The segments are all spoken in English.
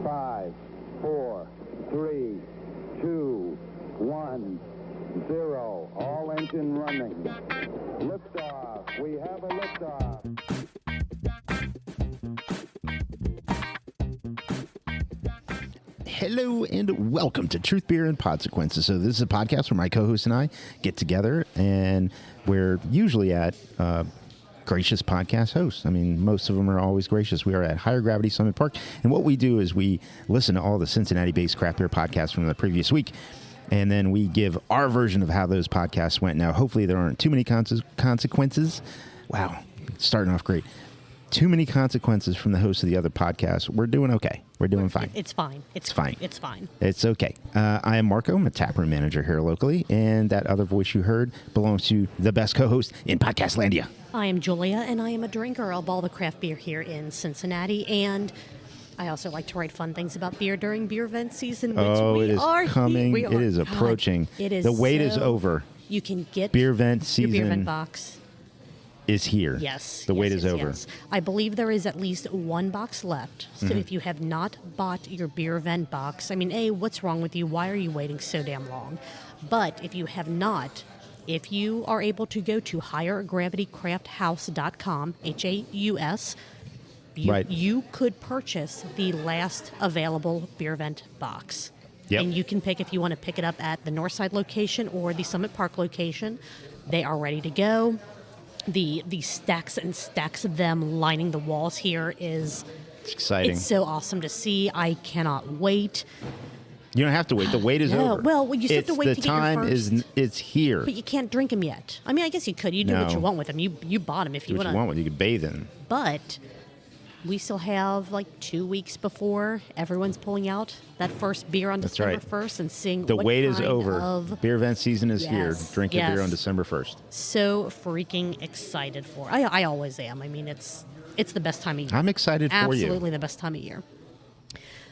5, 4, 3, 2, 1, 0. All engine running. Liftoff. We have a liftoff. Hello and welcome to Truth, Beer, and Podsequences. So this is a podcast where my co-host and I get together, and we're usually at gracious podcast hosts. I mean, most of them are always gracious. We are at Higher Gravity Summit Park, and what we do is we listen to all the Cincinnati-based craft beer podcasts from the previous week, and then we give our version of how those podcasts went. Now, hopefully there aren't too many consequences. Wow, starting off great. Too many consequences from the hosts of the other podcasts. We're doing okay. We're doing fine. It's fine. It's fine. It's fine. It's okay. I am Marco. I'm a taproom manager here locally, and that other voice you heard belongs to the best co-host in Podcastlandia. I am Julia, and I am a drinker of all the craft beer here in Cincinnati, and I also like to write fun things about beer during beer event season, which it is coming. It is approaching. It is. The wait is over. You can get beer event season. Your beer event box is here. Yes. The wait is over. Yes. I believe there is at least one box left. So if you have not bought your beer event box, I mean, A, what's wrong with you? Why are you waiting so damn long? But if you have not, if you are able to go to highergravitycrafthouse.com, H-A-U-S, you could purchase the last available beer event box. Yep. And you can pick if you want to pick it up at the Northside location or the Summit Park location. They are ready to go. The stacks and stacks of them lining the walls here is... It's exciting. It's so awesome to see. I cannot wait. You don't have to wait. The wait is over. Well, you still have to wait to get your first. The time it's here. But you can't drink them yet. I mean, I guess you could. You do what you want with them. You bought them if you want to. Do what you want with them. You could bathe in them. But we still have like 2 weeks before everyone's pulling out that first beer on December 1st and seeing the what wait is kind over. Of... Beer event season is here. Drink your beer on December 1st. So freaking excited for. I always am. I mean, it's the best time of year. I'm excited for you. Absolutely the best time of year.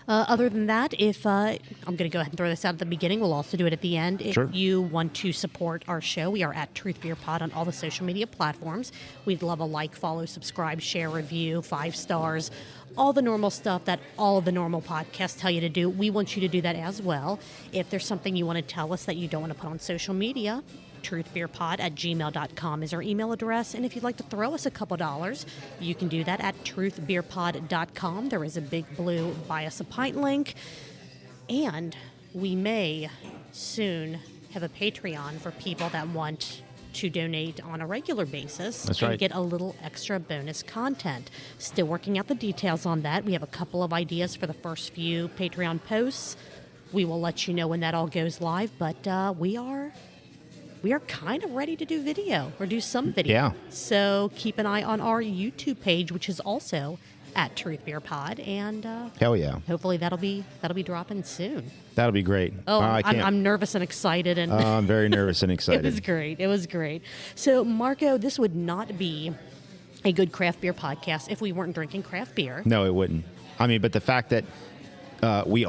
Other than that, if I'm going to go ahead and throw this out at the beginning, we'll also do it at the end. If you want to support our show, we are at Truth Beer Pod on all the social media platforms. We'd love a like, follow, subscribe, share, review, 5 stars, all the normal stuff that all of the normal podcasts tell you to do. We want you to do that as well. If there's something you want to tell us that you don't want to put on social media, truthbeerpod@gmail.com is our email address. And if you'd like to throw us a couple dollars, you can do that at truthbeerpod.com. There is a big blue buy us a pint link. And we may soon have a Patreon for people that want to donate on a regular basis and get a little extra bonus content. Still working out the details on that. We have a couple of ideas for the first few Patreon posts. We will let you know when that all goes live, but we are kind of ready to do video or do some video. Yeah. So keep an eye on our YouTube page, which is also at Truth Beer Pod, and hell yeah, hopefully that'll be dropping soon. That'll be great. Oh, I'm nervous and excited, and I'm very nervous and excited. It was great. So Marco, this would not be a good craft beer podcast if we weren't drinking craft beer. No, it wouldn't. I mean, but the fact that we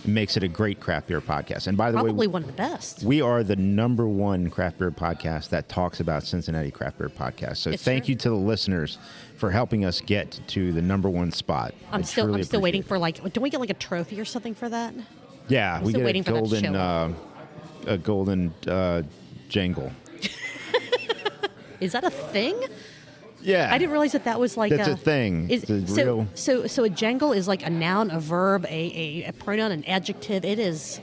makes it a great craft beer podcast. And by the way, probably one of the best. We are the #1 craft beer podcast that talks about Cincinnati craft beer podcast. So thank you to the listeners for helping us get to the #1 spot. I'm still waiting for don't we get like a trophy or something for that? Yeah, we get a golden jangle. Is that a thing? Yeah, I didn't realize that was like that's a thing. So a jangle is like a noun, a verb, a pronoun, an adjective. It is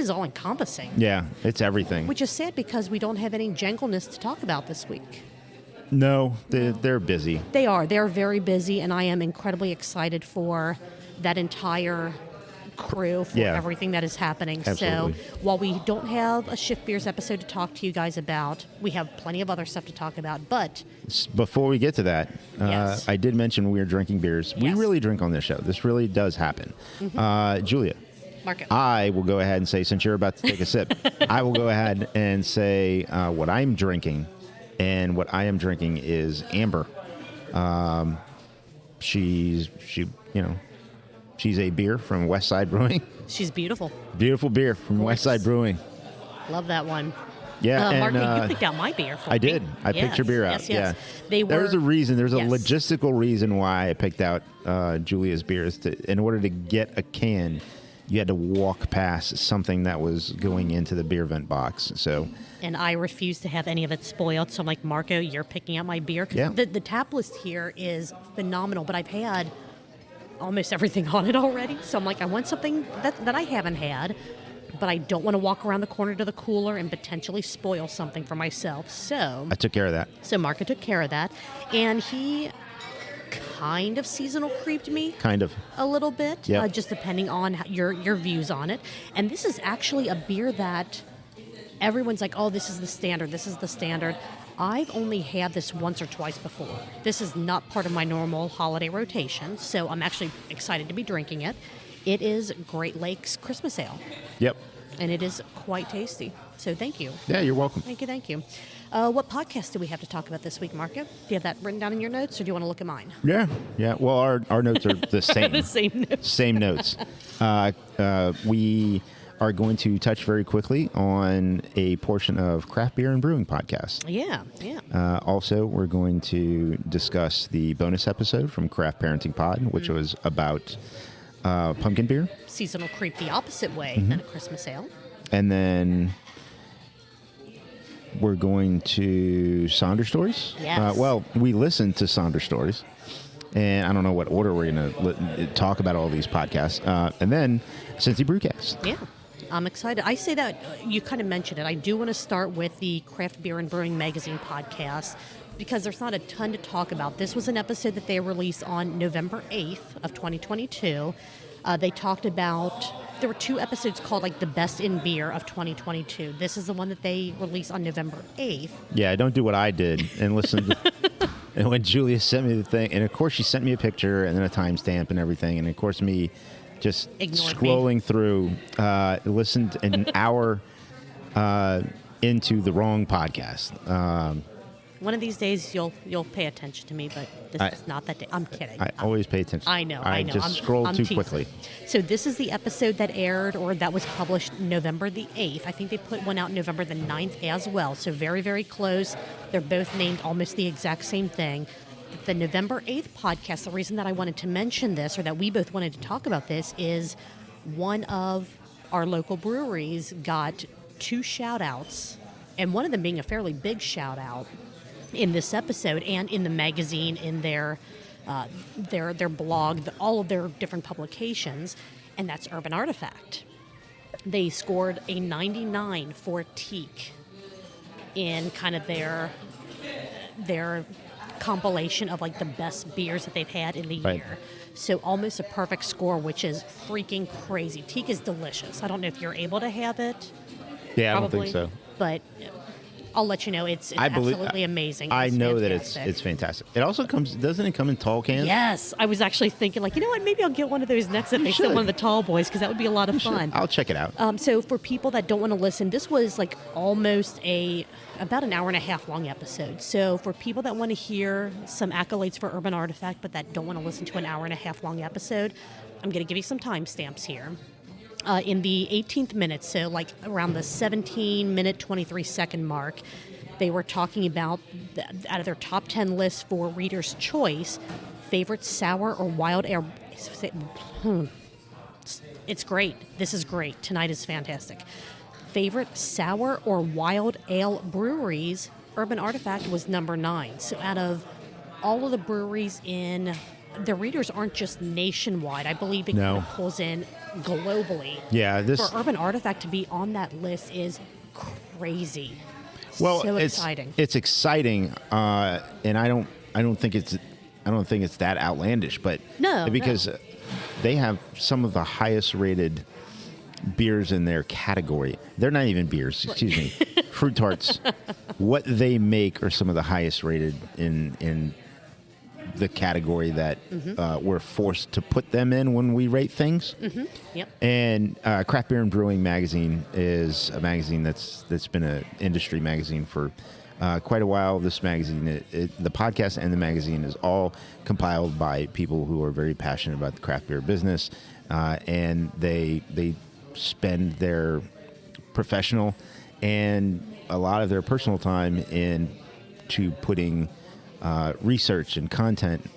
all encompassing. Yeah, it's everything. Which is sad because we don't have any jangleness to talk about this week. No, they're busy. They are very busy, and I am incredibly excited for that entire crew for everything that is happening. Absolutely. So while we don't have a Shift Beers episode to talk to you guys about, we have plenty of other stuff to talk about. But before we get to that, I did mention we are drinking beers. Yes. We really drink on this show. This really does happen. Julia, Marco, I will go ahead and say, since you're about to take a sip, I will go ahead and say what I'm drinking. And what I am drinking is amber. She's a beer from Westside Brewing. She's beautiful. Beautiful beer from Westside Brewing. Love that one. Yeah, Mark, and you picked out my beer for me. I did. I picked your beer out. Yes, yes. Yeah. They were, There's a reason. There's a yes. logistical reason why I picked out Julia's beers. In order to get a can, you had to walk past something that was going into the beer vent box. So, and I refuse to have any of it spoiled. So I'm like, Marco, you're picking out my beer. Yeah. The tap list here is phenomenal, but I've had almost everything on it already. So I'm like, I want something that I haven't had, but I don't want to walk around the corner to the cooler and potentially spoil something for myself. So I took care of that. So Marco took care of that, and he kind of seasonal creeped me. Kind of. A little bit, Yeah. just depending on your views on it. And this is actually a beer that everyone's like, oh, this is the standard, this is the standard. I've only had this once or twice before. This is not part of my normal holiday rotation, so I'm actually excited to be drinking it. It is Great Lakes Christmas Ale. Yep. And it is quite tasty. So thank you. Yeah, you're welcome. Thank you, thank you. What podcast do we have to talk about this week, Marco? Do you have that written down in your notes, or do you want to look at mine? Yeah. Well, our notes are the same. The same notes. Same notes. We are going to touch very quickly on a portion of Craft Beer and Brewing Podcast. Yeah, yeah. Also, we're going to discuss the bonus episode from Craft Parenting Pod, which was about pumpkin beer. Seasonal creep the opposite way than a Christmas ale. And then we're going to Sonder Stories. Yes. Well, we listened to Sonder Stories. And I don't know what order we're going to talk about all these podcasts. And then Cincy Brewcast. Yeah, I'm excited. I say that, you kind of mentioned it. I do want to start with the Craft Beer and Brewing Magazine podcast because there's not a ton to talk about. This was an episode that they released on November 8th of 2022. They talked about, there were 2 episodes called like the best in beer of 2022. This is the one that they released on November 8th. Yeah, don't do what I did and listen to... And when Julia sent me the thing, and of course she sent me a picture and then a timestamp and everything, and of course me just Ignored scrolling through, listened an hour into the wrong podcast. One of these days you'll pay attention to me, but this is not that day. I'm kidding. I always pay attention. I know. I just scroll I'm too teasing. quickly. So this is the episode that aired, or that was published November the 8th. I think they put one out November the 9th as well. So very, very close. They're both named almost the exact same thing. The November 8th podcast, the reason that I wanted to mention this, or that we both wanted to talk about this, is one of our local breweries got 2 shout-outs, and one of them being a fairly big shout-out in this episode and in the magazine, in their blog, all of their different publications, and that's Urban Artifact. They scored a 99 for teak in kind of their compilation of like the best beers that they've had in the year. So almost a perfect score, which is freaking crazy. Teak is delicious. I don't know if you're able to have it. Yeah, Probably, I don't think so. But I'll let you know. It's absolutely amazing. I know fantastic. that it's fantastic. It also doesn't it come in tall cans? Yes, I was actually thinking, like, you know what? Maybe I'll get one of those next if they sell one of the tall boys, because that would be a lot of fun. I'll check it out. So for people that don't want to listen, this was like almost about an hour and a half long episode. So for people that want to hear some accolades for Urban Artifact, but that don't want to listen to an hour and a half long episode, I'm going to give you some timestamps here. In the 18th minute, so like around the 17-minute, 23-second mark, they were talking about, out of their top 10 list for Reader's Choice, favorite sour or wild ale. It's great. This is great. Tonight is fantastic. Favorite sour or wild ale breweries, Urban Artifact was number 9. So out of all of the breweries in... The readers aren't just nationwide. I believe it kind of pulls in globally. Yeah, for Urban Artifact to be on that list is crazy. Well, so exciting. It's exciting, and I don't think it's that outlandish, but because they have some of the highest rated beers in their category. They're not even beers, excuse me, fruit tarts. What they make are some of the highest rated in the category that we're forced to put them in when we rate things. Mm-hmm. Yep. And Craft Beer and Brewing magazine is a magazine that's been an industry magazine for quite a while. This magazine, the podcast and the magazine, is all compiled by people who are very passionate about the craft beer business, and they spend their professional and a lot of their personal time into putting research and content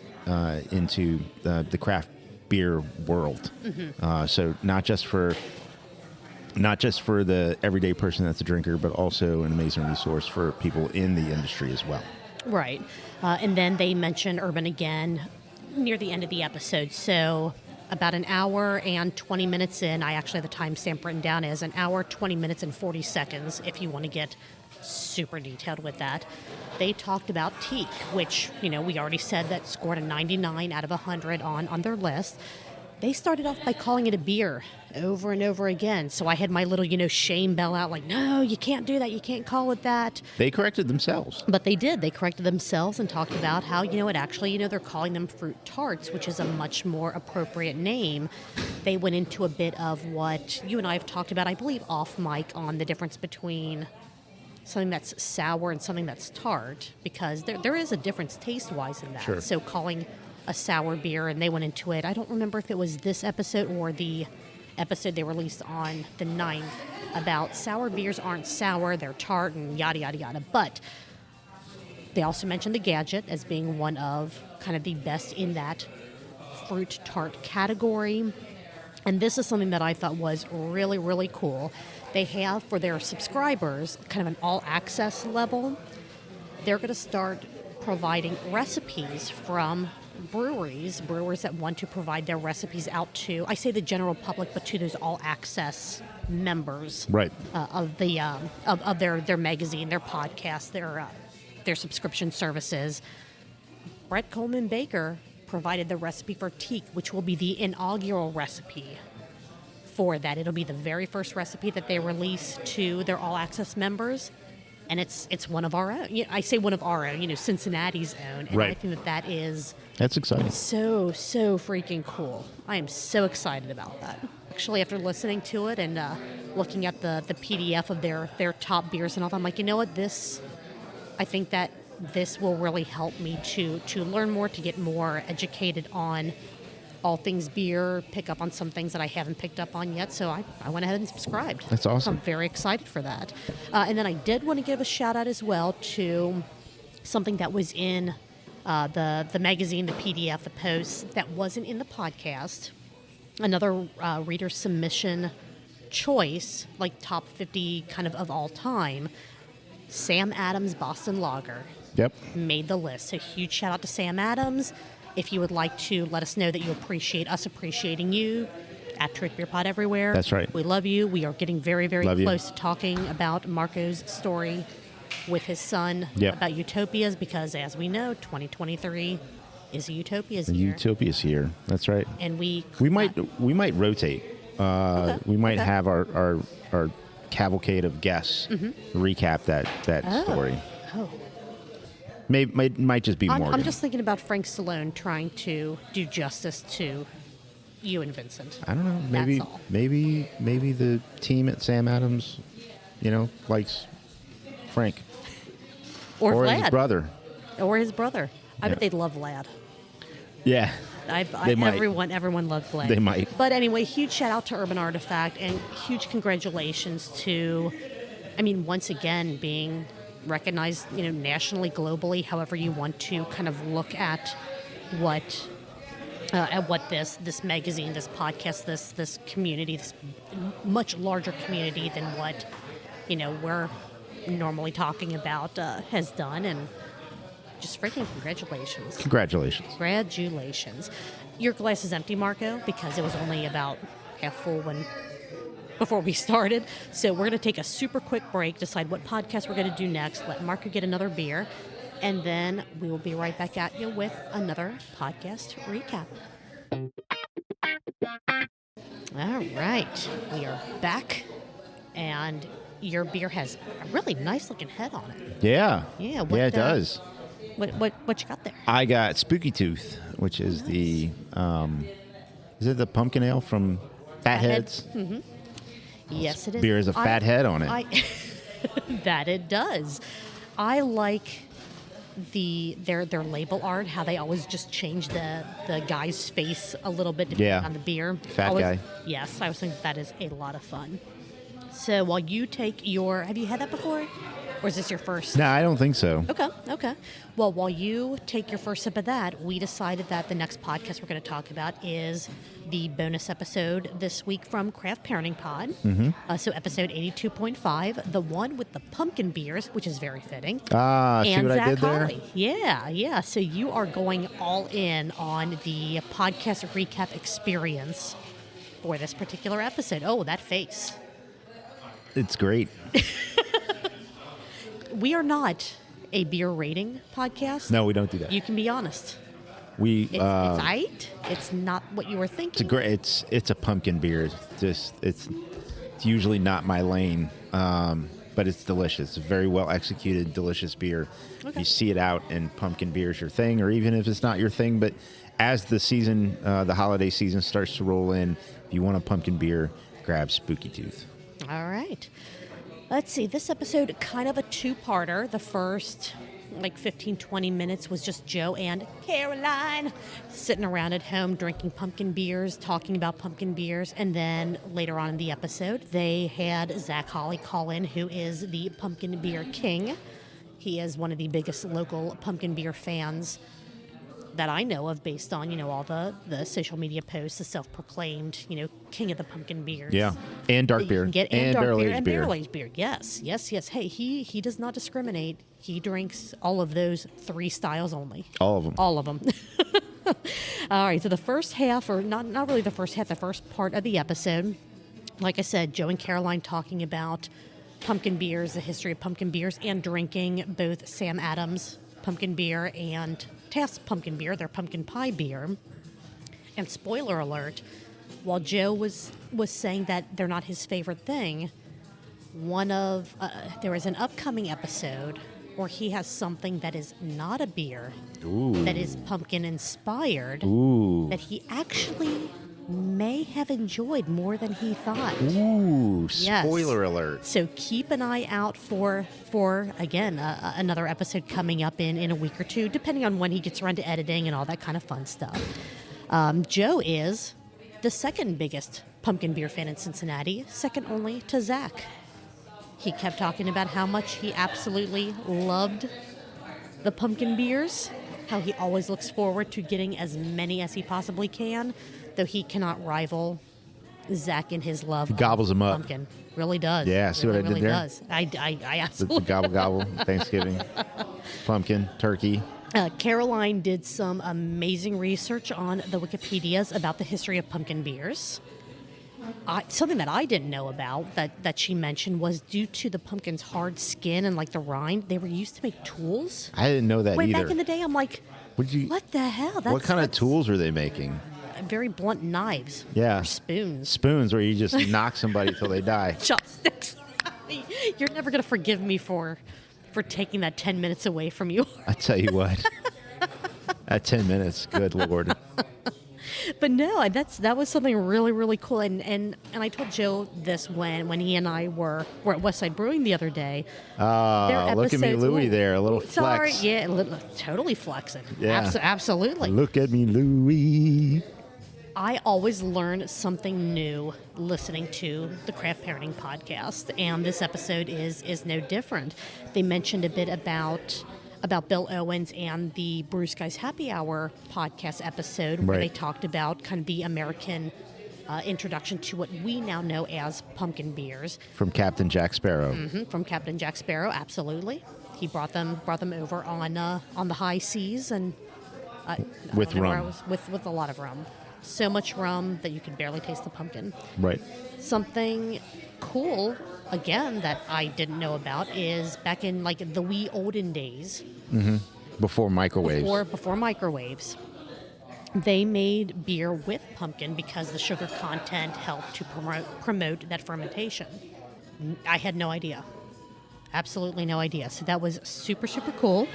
into the craft beer world. So not just for the everyday person that's a drinker, but also an amazing resource for people in the industry as well. Right. And then they mentioned Urban again near the end of the episode. So about an hour and 20 minutes in, I actually have the timestamp written down as an hour, 20 minutes, and 40 seconds if you want to get super detailed with that. They talked about teak, which, we already said that scored a 99 out of 100 on their list. They started off by calling it a beer over and over again. So I had my little, shame bell out like, no, you can't do that. You can't call it that. They corrected themselves. But they did. They corrected themselves and talked about how, it actually, they're calling them fruit tarts, which is a much more appropriate name. They went into a bit of what you and I have talked about, I believe, off mic on the difference between something that's sour and something that's tart, because there is a difference taste-wise in that. Sure. So calling a sour beer, and they went into it. I don't remember if it was this episode or the episode they released on the 9th about sour beers aren't sour, they're tart, and yada, yada, yada. But they also mentioned the Gadget as being one of kind of the best in that fruit tart category. And this is something that I thought was really, really cool. They have, for their subscribers, kind of an all-access level. They're going to start providing recipes from brewers that want to provide their recipes out to, I say the general public, but to those all-access members, right, of the of their magazine, their podcast, their subscription services. Brett Coleman Baker provided the recipe for teak, which will be the inaugural recipe for that. It'll be the very first recipe that they release to their all-access members. And it's one of our own. I say one of our own, Cincinnati's own. And right. I think that's exciting. So freaking cool. I am so excited about that. Actually, after listening to it and looking at the PDF of their top beers and all that, I'm like, you know what? I think that this will really help me to learn more, to get more educated on all things beer, pick up on some things that I haven't picked up on yet. So I went ahead and subscribed. That's awesome. So I'm very excited for that. And then I did want to give a shout out as well to something that was in the magazine, the PDF, the post that wasn't in the podcast. Another reader submission choice, like top 50 kind of all time. Sam Adams Boston Lager. Yep. Made the list. So huge shout out to Sam Adams. If you would like to let us know that you appreciate us appreciating you, at Truth Beer Pod everywhere. That's right. We love you. We are getting very, very Love close to talking about Marco's story with his son about utopias, because as we know, 2023 is a utopias year. Utopia's here. That's right. And we might rotate. We might have our cavalcade of guests recap that story. Oh. Might just be Morgan. I'm just thinking about Frank Stallone trying to do justice to you and Vincent. I don't know. Maybe the team at Sam Adams, likes Frank or Vlad. his brother. Or his brother. I bet they'd love Vlad. Yeah. They might. Everyone loved Vlad. They might. But anyway, huge shout out to Urban Artifact and huge congratulations to, once again, being recognized, nationally, globally, however you want to kind of look at what this magazine, this podcast, this community, this much larger community than what, we're normally talking about has done. And just freaking congratulations. Congratulations. Your glass is empty, Marco, because it was only about half full before we started. So we're going to take a super quick break, decide what podcast we're going to do next, let Marco get another beer, and then we will be right back at you with another podcast recap. All right, we are back, and your beer has a really nice looking head on it. Yeah. Yeah. It does. What you got there? I got Spooky Tooth, which is the is it the pumpkin ale from Fatheads? Mm-hmm. Yes, it is. Beer has a fat head on it. That it does. I like their label art, how they always just change the guy's face a little bit depending on the beer. Fat guy. Yes, I was thinking that is a lot of fun. So while you take your, have you had that before? Or is this your first? No, I don't think so. Okay. Well, while you take your first sip of that, we decided that the next podcast we're going to talk about is the bonus episode this week from Craft Parenting Pod. Mm-hmm. So episode 82.5, the one with the pumpkin beers, which is very fitting. See what Zac I did there? Holley. Yeah. So you are going all in on the podcast recap experience for this particular episode. Oh, that face. It's great. We are not a beer rating podcast. No, we don't do that. You can be honest. It's It's It's not what you were thinking. It's a pumpkin beer. It's usually not my lane, but it's delicious. It's a very well executed, delicious beer. Okay. If you see it out and pumpkin beer is your thing, or even if it's not your thing, but as the season, the holiday season starts to roll in, if you want a pumpkin beer, grab Spooky Tooth. All right. Let's see. This episode, kind of a two-parter. The first, 15, 20 minutes was just Joe and Caroline sitting around at home drinking pumpkin beers, talking about pumpkin beers. And then later on in the episode, they had Zac Holley call in, who is the pumpkin beer king. He is one of the biggest local pumpkin beer fans that I know of, based on, all the social media posts, the self-proclaimed, king of the pumpkin beers. Yeah, and dark beer, and barrel-aged beer. Barrel-aged beer. Yes. Hey, he does not discriminate. He drinks all of those three styles only. All of them. All of them. All right, so the first half, or not really the first half, the first part of the episode, like I said, Joe and Caroline talking about pumpkin beers, the history of pumpkin beers, and drinking both Sam Adams pumpkin beer and Taft's pumpkin beer, their pumpkin pie beer. And spoiler alert, while Joe was saying that they're not his favorite thing, there is an upcoming episode where he has something that is not a beer, that is pumpkin inspired, that he actually may have enjoyed more than he thought. Ooh, Yes. spoiler alert. So keep an eye out for again, another episode coming up in a week or two, depending on when he gets around to editing and all that kind of fun stuff. Joe is the second biggest pumpkin beer fan in Cincinnati, second only to Zac. He kept talking about how much he absolutely loved the pumpkin beers, how he always looks forward to getting as many as he possibly can, though he cannot rival Zac in his love. He gobbles them up. Pumpkin. Really does. Yeah, see what I did there? Does. I absolutely. The gobble, Thanksgiving, pumpkin, turkey. Caroline did some amazing research on the Wikipedias about the history of pumpkin beers. Something that I didn't know about that she mentioned was due to the pumpkin's hard skin and the rind, they were used to make tools. I didn't know that Way either. back in the day, I'm like, what the hell? What kind of tools are they making? Very blunt knives. Yeah. Or spoons. Spoons where you just knock somebody till they die. Chopsticks. You're never going to forgive me for taking that 10 minutes away from you. I tell you what. At 10 minutes, good Lord. But no, that was something really, really cool. And I told Joe this when he and I were at Westside Brewing the other day. Look at me, Louie, there. A little flex. Sorry, yeah, totally flexing. Yeah. Absolutely. Look at me, Louie. I always learn something new listening to the Craft Parenting Podcast, and this episode is no different. They mentioned a bit about Bill Owens and the Brews Guys Happy Hour podcast episode, where they talked about kind of the American introduction to what we now know as pumpkin beers. From Captain Jack Sparrow. Mm-hmm, from Captain Jack Sparrow, absolutely. He brought them over on the high seas and with rum. With a lot of rum. So much rum that you could barely taste the pumpkin. Right. Something cool, again, that I didn't know about is back in the wee olden days. Mm-hmm. Before microwaves. Before microwaves. They made beer with pumpkin because the sugar content helped to promote that fermentation. I had no idea. Absolutely no idea. So that was super, super cool.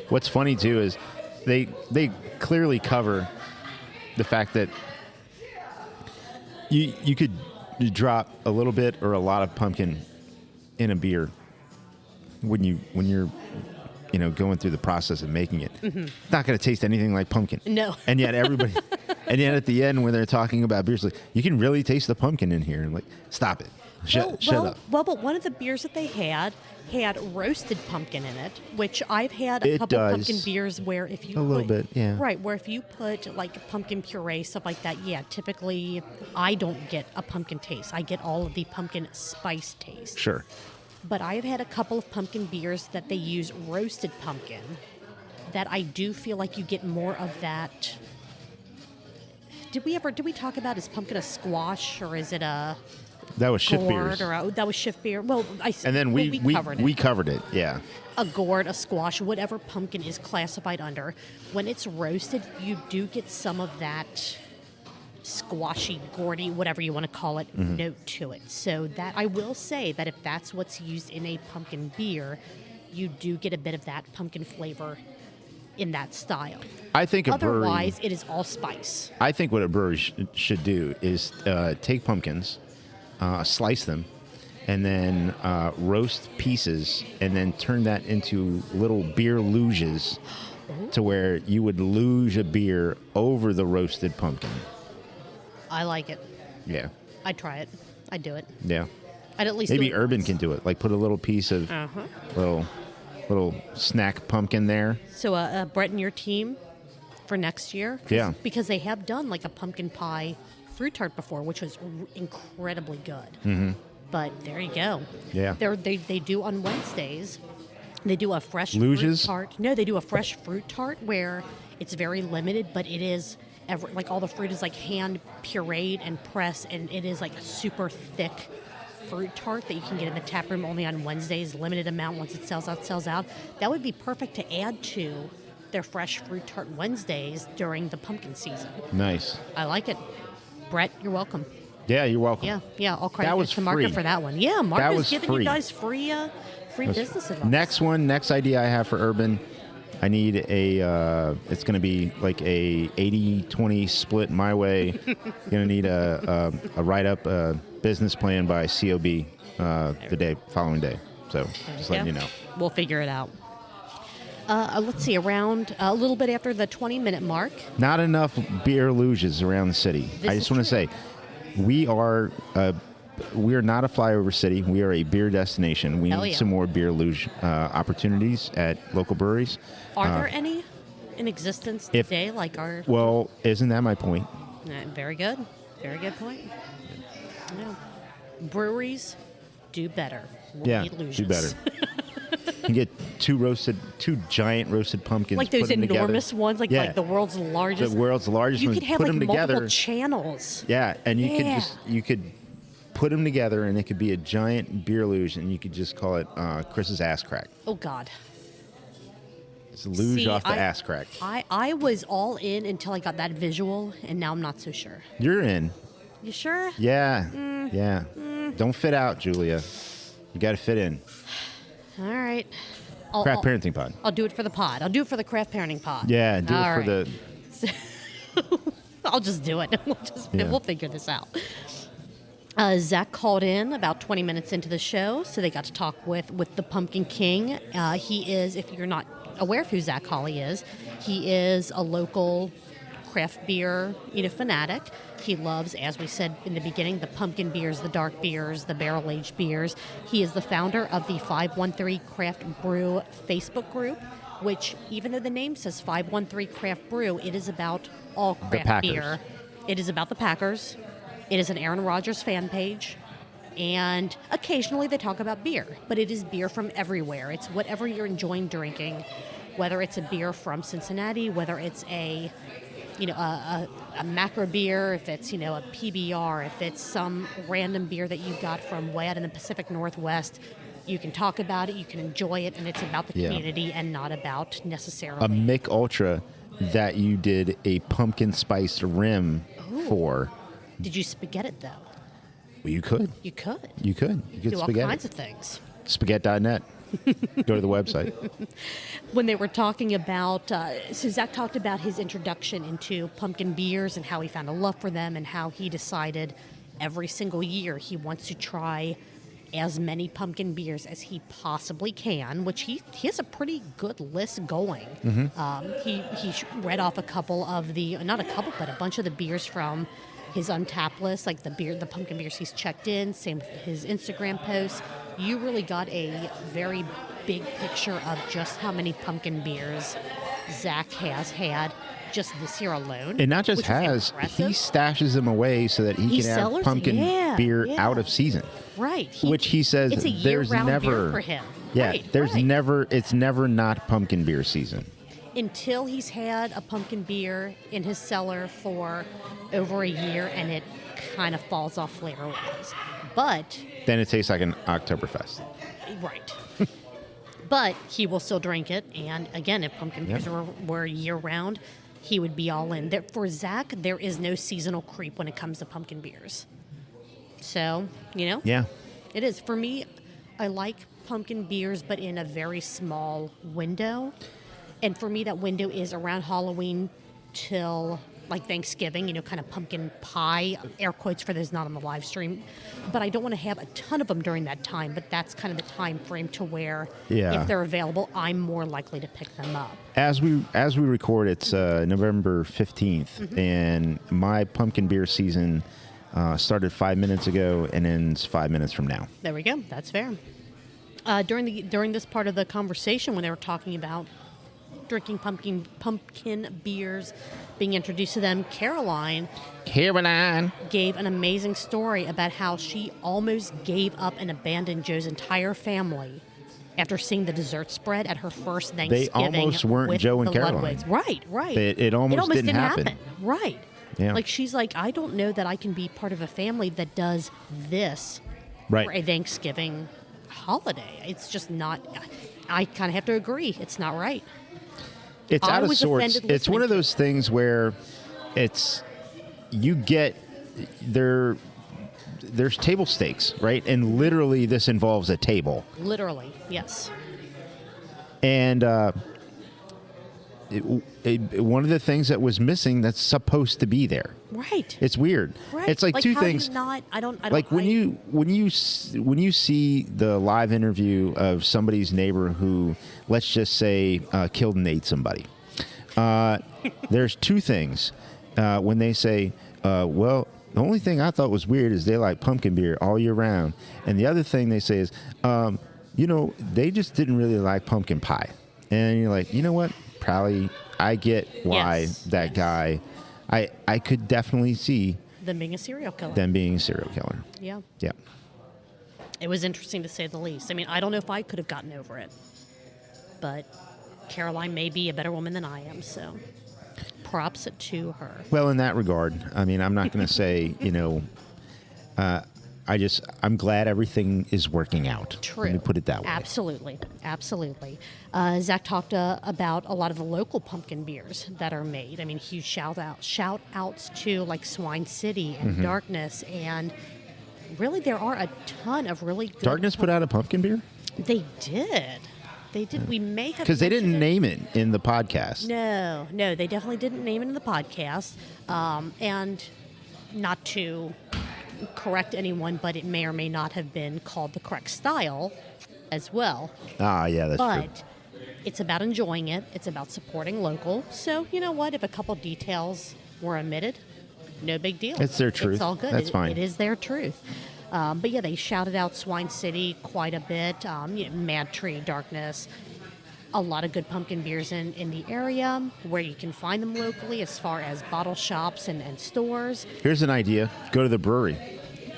What's funny, too, is they clearly cover the fact that you could drop a little bit or a lot of pumpkin in a beer when you're going through the process of making it. Mm-hmm. It's not going to taste anything like pumpkin. No. And yet And yet at the end, when they're talking about beers, like, you can really taste the pumpkin in here. Like, stop it. Shut up. Well, but one of the beers that they had roasted pumpkin in it, which I've had a couple pumpkin beers where if you little bit, yeah. Right, where if you put like pumpkin puree, stuff like that, yeah, typically I don't get a pumpkin taste. I get all of the pumpkin spice taste. Sure. But I've had a couple of pumpkin beers that they use roasted pumpkin that I do feel like you get more of that. Did we talk about, is pumpkin a squash or is it a That was shift gourd beers. or that was shift beer? Well, And then we covered it. Yeah. A gourd, a squash, whatever pumpkin is classified under. When it's roasted, you do get some of that squashy, gourdy, whatever you want to call it, note to it. So that I will say that if that's what's used in a pumpkin beer, you do get a bit of that pumpkin flavor in that style. I think Otherwise, it is all spice. I think what a brewery should do is take pumpkins, slice them, and then roast pieces, and then turn that into little beer luges to where you would luge a beer over the roasted pumpkin. I like it. Yeah. I'd try it. I'd do it. Yeah. I'd at least Maybe do it Urban once. can do it. Like put a little piece of little snack pumpkin there. So, Brett and your team for next year? Yeah. Because they have done like a pumpkin pie fruit tart before, which was incredibly good. Mm-hmm. But there you go. Yeah. They do on Wednesdays. They do a fresh Luges? fruit tart. No, they do a fresh fruit tart where it's very limited, but it is like all the fruit is like hand pureed and pressed, and it is like a super thick fruit tart that you can get in the tap room only on Wednesdays, limited amount. Once it sells out. That would be perfect to add to their fresh fruit tart Wednesdays during the pumpkin season. Nice. I like it. Brett, you're welcome. Yeah, you're welcome. Yeah. I'll credit That was to Mark free. for that one. Yeah, That Mark is was giving free. you guys free business advice. Next idea I have for Urban, I need it's going to be like a 80-20 split my way. Going to need a write-up business plan by COB following day. So just letting you know. We'll figure it out. Let's see, around a little bit after the 20-minute mark. Not enough beer luges around the city. This I is just want to true. say, we are not a flyover city. We are a beer destination. We Hell need yeah. some more beer luge opportunities at local breweries. Are there any in existence if- today? Like our Well, isn't that my point? very good point. Yeah. Breweries do better. We Yeah, need luges. do better. You can get two giant roasted pumpkins. Like those put them enormous together. ones, like the world's largest. The world's largest You ones. could have put like them multiple together. channels. Yeah, and Yeah. you could put them together, and it could be a giant beer luge, and you could just call it Chris's ass crack. Oh God. It's a luge See, off the ass crack. I was all in until I got that visual, and now I'm not so sure. You're in. You sure? Yeah, yeah. Don't fit out, Julia. You got to fit in. All right. Craft Parenting Pod. I'll do it for the pod. I'll do it for the Craft Parenting Pod. Yeah, do All it for right. the. I'll just do it. Yeah. We'll figure this out. Zac called in about 20 minutes into the show, so they got to talk with the Pumpkin King. He is, if you're not aware of who Zac Holley is, he is a local craft beer fanatic. He loves, as we said in the beginning, the pumpkin beers, the dark beers, the barrel-aged beers. He is the founder of the 513 Craft Brew Facebook group, which, even though the name says 513 Craft Brew, it is about all craft Packers. beer. It is about the Packers. It is an Aaron Rodgers fan page. And occasionally they talk about beer, but it is beer from everywhere. It's whatever you're enjoying drinking, whether it's a beer from Cincinnati, whether it's a macro beer, if it's, a PBR, if it's some random beer that you got from way out in the Pacific Northwest, you can talk about it, you can enjoy it, and it's about the Yeah. community and not about necessarily. A Mick Ultra that you did a pumpkin spiced rim for. Did you spaghetti it, though? Well, you could. You could. You could. You could Do all spaghetti. kinds of things. Spaghetti.net. Go to the website. When they were talking about, so Zac talked about his introduction into pumpkin beers and how he found a love for them and how he decided every single year he wants to try as many pumpkin beers as he possibly can, which he has a pretty good list going. He read off a couple of not a couple, but a bunch of the beers from his Untapped list, like the pumpkin beers he's checked in. Same with his Instagram posts. You really got a very big picture of just how many pumpkin beers Zac has had just this year alone. And not just which has, he stashes them away so that he can have pumpkin beer out of season. Right. Which he says it's a there's year-round never beer for him. Yeah, right, there's right. never it's never not pumpkin beer season. Until he's had a pumpkin beer in his cellar for over a year and it kind of falls off flavor-wise. But then it tastes like an Oktoberfest. Right. But he will still drink it. And again, if pumpkin beers were year-round, he would be all in. For Zac, there is no seasonal creep when it comes to pumpkin beers. So, Yeah. It is. For me, I like pumpkin beers, but in a very small window. And for me, that window is around Halloween till like Thanksgiving, kind of pumpkin pie, air quotes for those not on the live stream. But I don't want to have a ton of them during that time, but that's kind of the time frame to where if they're available, I'm more likely to pick them up. As we record, it's November 15th, and my pumpkin beer season started 5 minutes ago and ends 5 minutes from now. There we go. That's fair. During this part of the conversation, when they were talking about drinking pumpkin beers, being introduced to them, Caroline gave an amazing story about how she almost gave up and abandoned Joe's entire family after seeing the dessert spread at her first Thanksgiving. They almost weren't with Joe and the Caroline. Ludwigs. Right. It almost didn't happen. Right. Yeah. Like, she's like, I don't know that I can be part of a family that does this for a Thanksgiving holiday. It's just not. I kind of have to agree. It's not right. It's out of sorts. It's one of those things where there's table stakes, right? And literally this involves a table. Literally, yes. And one of the things that was missing that's supposed to be there. Right. It's weird. Right. It's like two how things. Do you not, I don't. Like when you see the live interview of somebody's neighbor who, let's just say, killed and ate somebody. There's two things when they say, well, the only thing I thought was weird is they like pumpkin beer all year round, and the other thing they say is, they just didn't really like pumpkin pie, and you're like, you know what? Probably I get why that guy. I could definitely see them being a serial killer. Yeah. Yeah. It was interesting to say the least. I mean, I don't know if I could have gotten over it, but Caroline may be a better woman than I am, so props to her. Well, in that regard, I mean, I'm not going to say, I'm glad everything is working out. True. Let me put it that way. Absolutely. Zac talked about a lot of the local pumpkin beers that are made. I mean, huge shout outs to like Swine City and Darkness, and really there are a ton of really good. Darkness put out a pumpkin beer? They did. We may have, because they didn't name it in the podcast. No, they definitely didn't name it in the podcast, and not to correct anyone, but it may or may not have been called the correct style as well. Yeah, that's true. But it's about enjoying it. It's about supporting local. So, you know what? If a couple details were omitted, no big deal. It's their truth. It's all good. That's fine. It is their truth. But yeah, they shouted out Swine City quite a bit. Mad Tree, Darkness. A lot of good pumpkin beers in the area where you can find them locally as far as bottle shops and stores. Here's an idea. Go to the brewery.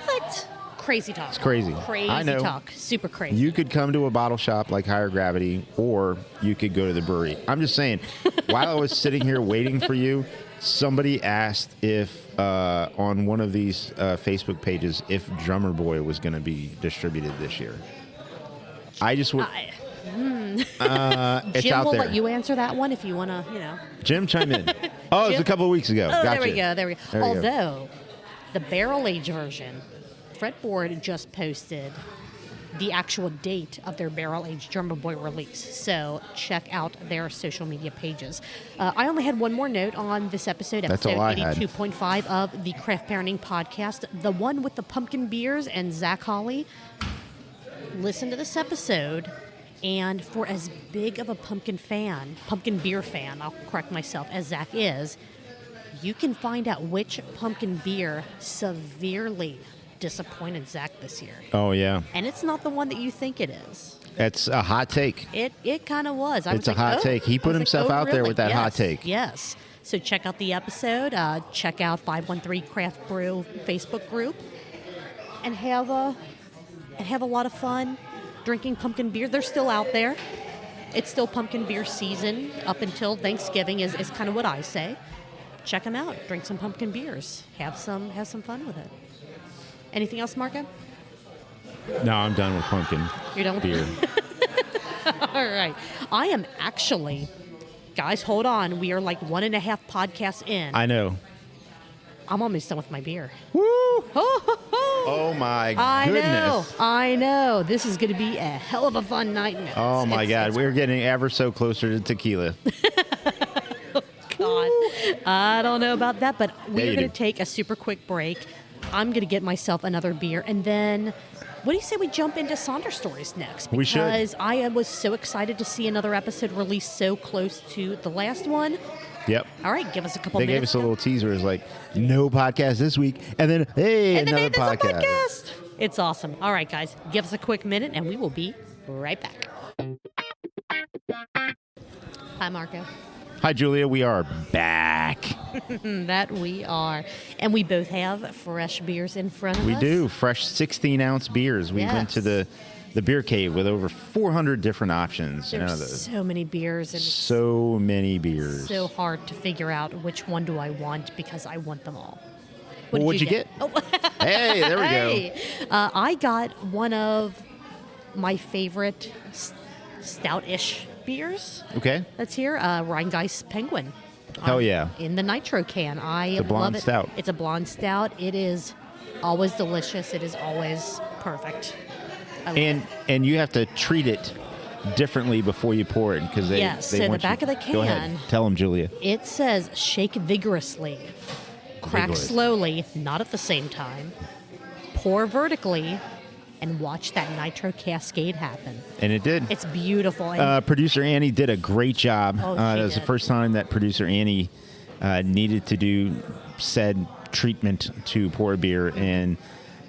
What? Crazy talk. It's crazy. I know. Talk. Super crazy. You could come to a bottle shop like Higher Gravity, or you could go to the brewery. I'm just saying, while I was sitting here waiting for you, somebody asked if on one of these Facebook pages if Drummer Boy was going to be distributed this year. I just would. It's Jim out will there. let you answer that one if you want to, Jim, chime in. Oh, it was a couple of weeks ago. Oh, gotcha. There we go. Although, the barrel-aged version, Fretboard just posted the actual date of their barrel-aged Drummer Boy release. So check out their social media pages. I only had one more note on this episode 82.5 of the Craft Parenting Podcast, the one with the pumpkin beers and Zac Holley. listen to this episode, and for as big of a pumpkin beer fan, I'll correct myself, as Zac is, you can find out which pumpkin beer severely disappointed Zac this year. Oh, yeah. And it's not the one that you think it is. That's a hot take. It kind of was. It's a hot take. He put himself out there with that hot take. Yes. So check out the episode. Check out 513 Craft Brew Facebook group, and have a lot of fun drinking pumpkin beer. They're still out there. It's still pumpkin beer season up until Thanksgiving is kind of what I say. Check them out. Drink some pumpkin beers. Have some fun with it. Anything else, Marco? No, I'm done with pumpkin. You're done with beer. All right. I am actually, guys, hold on. We are like 1.5 podcasts in. I know. I'm almost done with my beer. Woo! Oh, my goodness. I know. This is going to be a hell of a fun night. No, oh, my God. We're getting ever so closer to tequila. God. I don't know about that, but we're going do. to take a super quick break. I'm going to get myself another beer, and then what do you say we jump into Sonder Stories next? We should. Because I was so excited to see another episode released so close to the last one. Yep. All right, give us a couple They minutes. gave us a little teaser. It's like, no podcast this week. And then, hey, and another then there's a podcast. podcast. It's awesome. All right, guys, give us a quick minute, and we will be right back. Hi, Marco. Hi, Julia. We are back. That we are. And we both have fresh beers in front of us. We do. Fresh 16-ounce beers. We went to the beer cave with over 400 different options. There's so many beers. And so many beers. so hard to figure out which one do I want because I want them all. What'd you get? Oh. Hey, there we go. I got one of my favorite stout-ish beers. Okay. That's here, AleRhinegeist Penguin. Hell yeah. In the Nitro can. I It's a blonde love it. stout. It's a blonde stout. It is always delicious. It is always perfect. I love it. And you have to treat it differently before you pour it because they so the want back you, of the Go ahead. can, Tell them, Julia. it says shake vigorously, crack Vigorous. slowly, not at the same time, pour vertically, and watch that nitro cascade happen. And it did. It's beautiful. And Producer Annie did a great job. Oh, she that was the did. first time that Producer Annie needed to do said treatment to pour a beer, and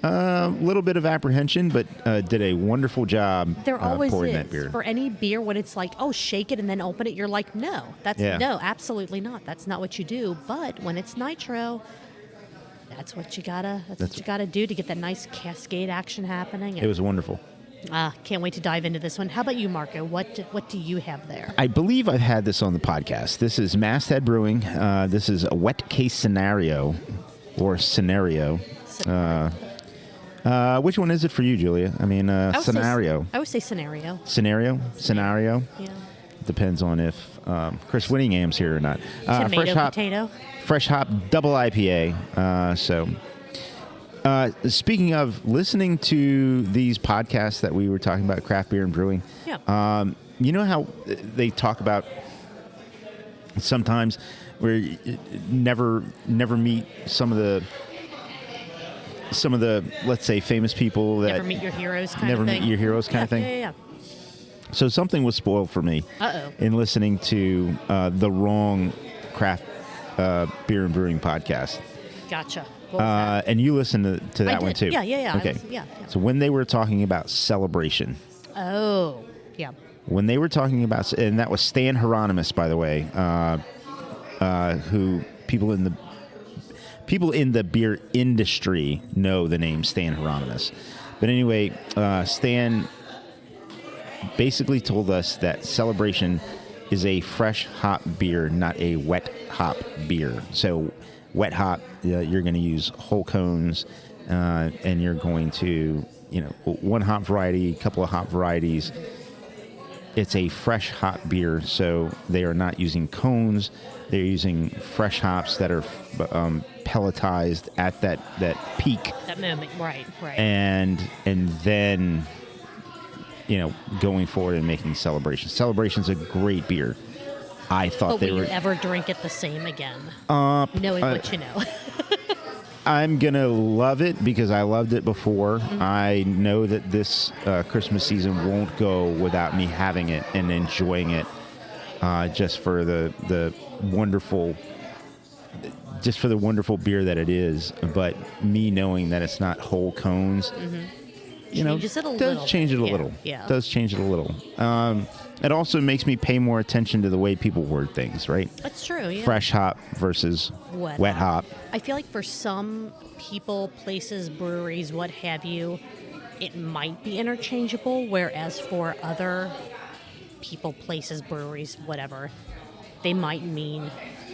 a little bit of apprehension, but did a wonderful job there always pouring is. that beer. For any beer, when it's like, oh, shake it and then open it, you're like, no, no, absolutely not. That's not what you do. But when it's nitro, that's what you gotta do to get that nice cascade action happening. It was wonderful. Can't wait to dive into this one. How about you, Marco? What do you have there? I believe I've had this on the podcast. This is StoutMasthead Brewing. This is a wet case Scenerio, or Scenerio. Which one is it for you, Julia? I mean, Scenerio. I would say Scenerio. Scenario? Yeah. Depends on if Chris Whittingham's here or not. Potato. Fresh hop double IPA. Speaking of listening to these podcasts that we were talking about, craft beer and brewing. Yeah. You know how they talk about sometimes where you never meet some of the let's say famous people that Never meet your heroes kind never of thing. meet your heroes kind of thing. Yeah. So something was spoiled for me in listening to the wrong craft beer and brewing podcast. Gotcha. What was that? And you listened to that I one did. too. Yeah. Okay. Yeah. So when they were talking about celebration. Oh, yeah. When they were talking about, and that was Stan Hieronymus, by the way, who people in the beer industry know the name Stan Hieronymus. But anyway, Stan basically told us that celebration is a fresh hop beer, not a wet hop beer. So wet hop, you're going to use whole cones, and you're going to, one hop variety, a couple of hop varieties. It's a fresh hop beer, so they are not using cones. They're using fresh hops that are pelletized at that peak. That moment, right. And then, going forward and making Celebration. Celebration's a great beer. I thought But they will were. you ever drink it the same again? Knowing what you know. I'm going to love it because I loved it before. I know that this Christmas season won't go without me having it and enjoying it just for the wonderful beer that it is. But me knowing that it's not whole cones, does change it a little. Yeah. Does change it a little. It also makes me pay more attention to the way people word things, right? That's true, yeah. Fresh hop versus wet hop. I feel like for some people, places, breweries, what have you, it might be interchangeable, whereas for other people, places, breweries, whatever, they might mean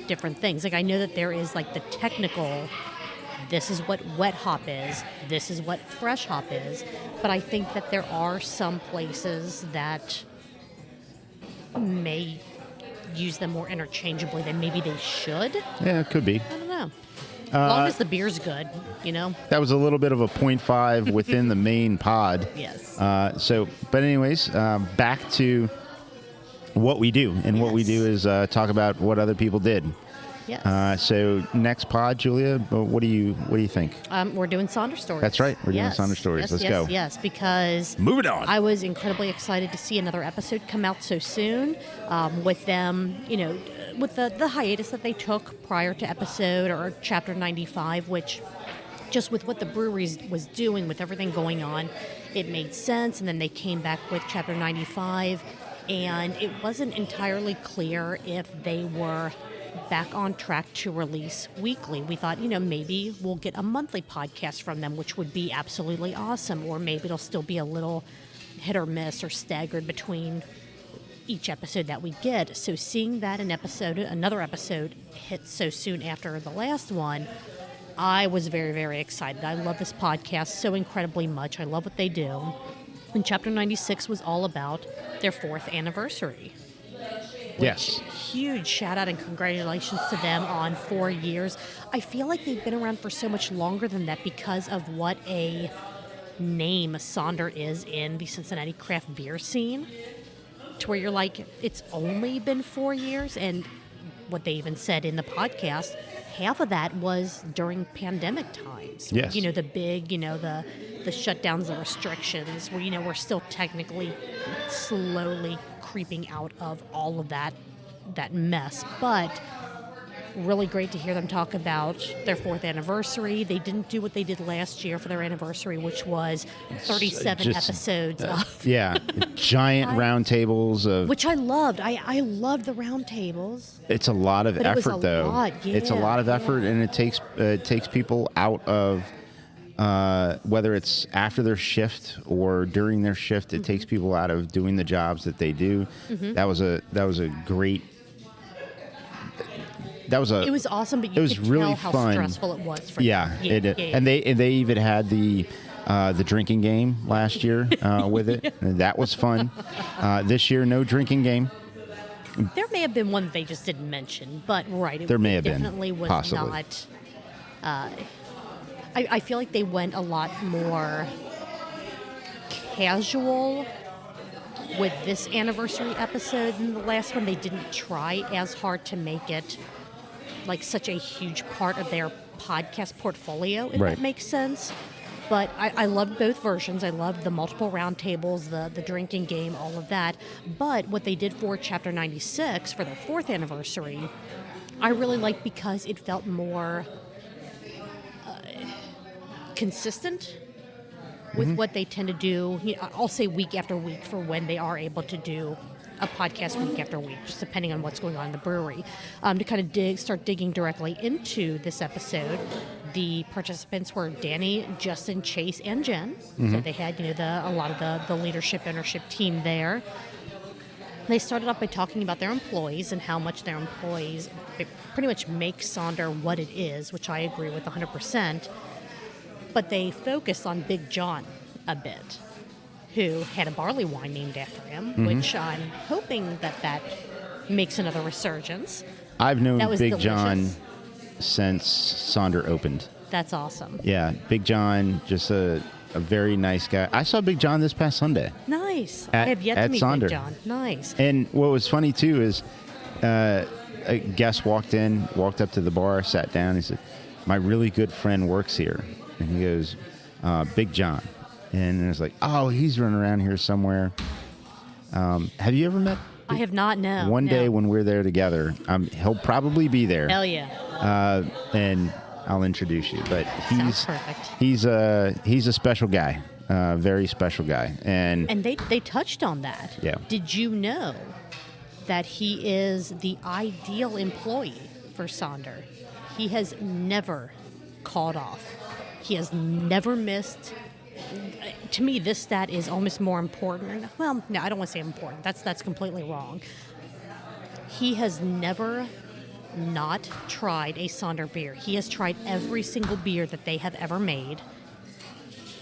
different things. Like I know that there is like the technical, this is what wet hop is, this is what fresh hop is, but I think that there are some places that may use them more interchangeably than maybe they should. Yeah, it could be. I don't know. As long as the beer's good, That was a little bit of a 0.5 within the main pod. Yes. But anyways, back to what we do. And what we do is talk about what other people did. Yes. So next pod, Julia, what do you think? We're doing Sonder Stories. That's right. We're doing Sonder Stories. Let's go. Yes, because moving on. I was incredibly excited to see another episode come out so soon. With them, with the hiatus that they took prior to episode or chapter 95, which just with what the breweries was doing, with everything going on, it made sense. And then they came back with chapter 95, and it wasn't entirely clear if they were back on track to release weekly. We thought, maybe we'll get a monthly podcast from them, which would be absolutely awesome. Or maybe it'll still be a little hit or miss or staggered between each episode that we get. So seeing that another episode hit so soon after the last one, I was very, very excited. I love this podcast so incredibly much. I love what they do. And chapter 96 was all about their 4th anniversary. Yes. Huge shout out and congratulations to them on 4 years. I feel like they've been around for so much longer than that because of what a name Sonder is in the Cincinnati craft beer scene. To where you're like, it's only been 4 years, and what they even said in the podcast, half of that was during pandemic times. Yes. The big, the shutdowns, the restrictions, where, we're still technically slowly creeping out of all of that mess. But really great to hear them talk about their 4th anniversary. They didn't do what they did last year for their anniversary, which was 37 episodes of... giant round tables of... Which I loved. I loved the round tables. It's a lot of effort, though. It's a lot of effort, and it takes people out of... whether it's after their shift or during their shift, it takes people out of doing the jobs that they do. That was a great... It was awesome, but you could really tell how stressful it was for them. Yeah. And they even had the drinking game last year with it. And that was fun. This year, no drinking game. There may have been one they just didn't mention, but there may have definitely been. Was possibly. Not. I feel like they went a lot more casual with this anniversary episode than the last one. They didn't try as hard to make it like such a huge part of their podcast portfolio, if that makes sense. But I loved both versions. I loved the multiple round tables, the drinking game, all of that. But what they did for Chapter 96 for their 4th anniversary, I really liked because it felt more consistent with what they tend to do. I'll say week after week for when they are able to do a podcast week after week, just depending on what's going on in the brewery. To kind of start digging directly into this episode, the participants were Danny, Justin, Chase, and Jen. So they had a lot of the leadership, ownership team there. They started off by talking about their employees and how much their employees pretty much make Sonder what it is, which I agree with 100%. But they focused on Big John a bit, who had a barley wine named after him, which I'm hoping that makes another resurgence. I've known Big delicious. John since Sonder opened. That's awesome. Yeah, Big John, just a very nice guy. I saw Big John this past Sunday. Nice. I have yet to meet Sonder. Big John. Nice. And what was funny, too, is a guest walked up to the bar, sat down. He said, my really good friend works here. And he goes, Big John. And it's like, oh, he's running around here somewhere. Have you ever met? I have not, no. One day when we're there together, he'll probably be there. Hell yeah. And I'll introduce you. But Sounds perfect. He's a special guy, very special guy. And they touched on that. Yeah. Did you know that he is the ideal employee for Sonder? He has never called off. He has never missed. To me, this stat is almost more important. Well, no, I don't want to say important. That's completely wrong. He has never not tried a Sonder beer. He has tried every single beer that they have ever made,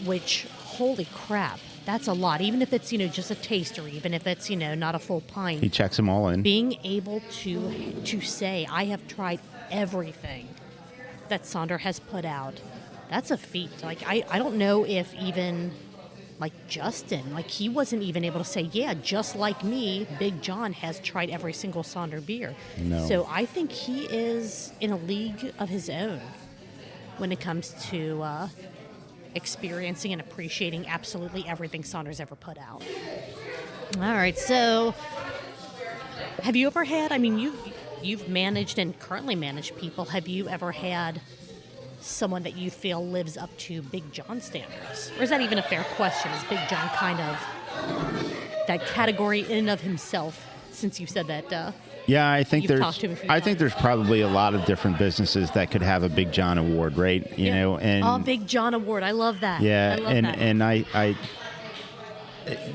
which, holy crap, that's a lot. Even if it's, just a taster, even if it's, not a full pint. he checks them all in. Being able to say, I have tried everything that Sonder has put out, that's a feat. Like, I don't know if even, like, Justin, like, he wasn't even able to say, yeah, just like me, Big John has tried every single Sonder beer. No. So I think he is in a league of his own when it comes to experiencing and appreciating absolutely everything Sonder's ever put out. All right, so have you ever had, you've managed and currently manage people, have you ever had someone that you feel lives up to Big John standards? Or is that even a fair question? Is Big John kind of that category in and of himself, since you said that? Yeah, I think there's probably a lot of different businesses that could have a Big John award, right? You know, and Big John award. I love that. Yeah, I love that. and I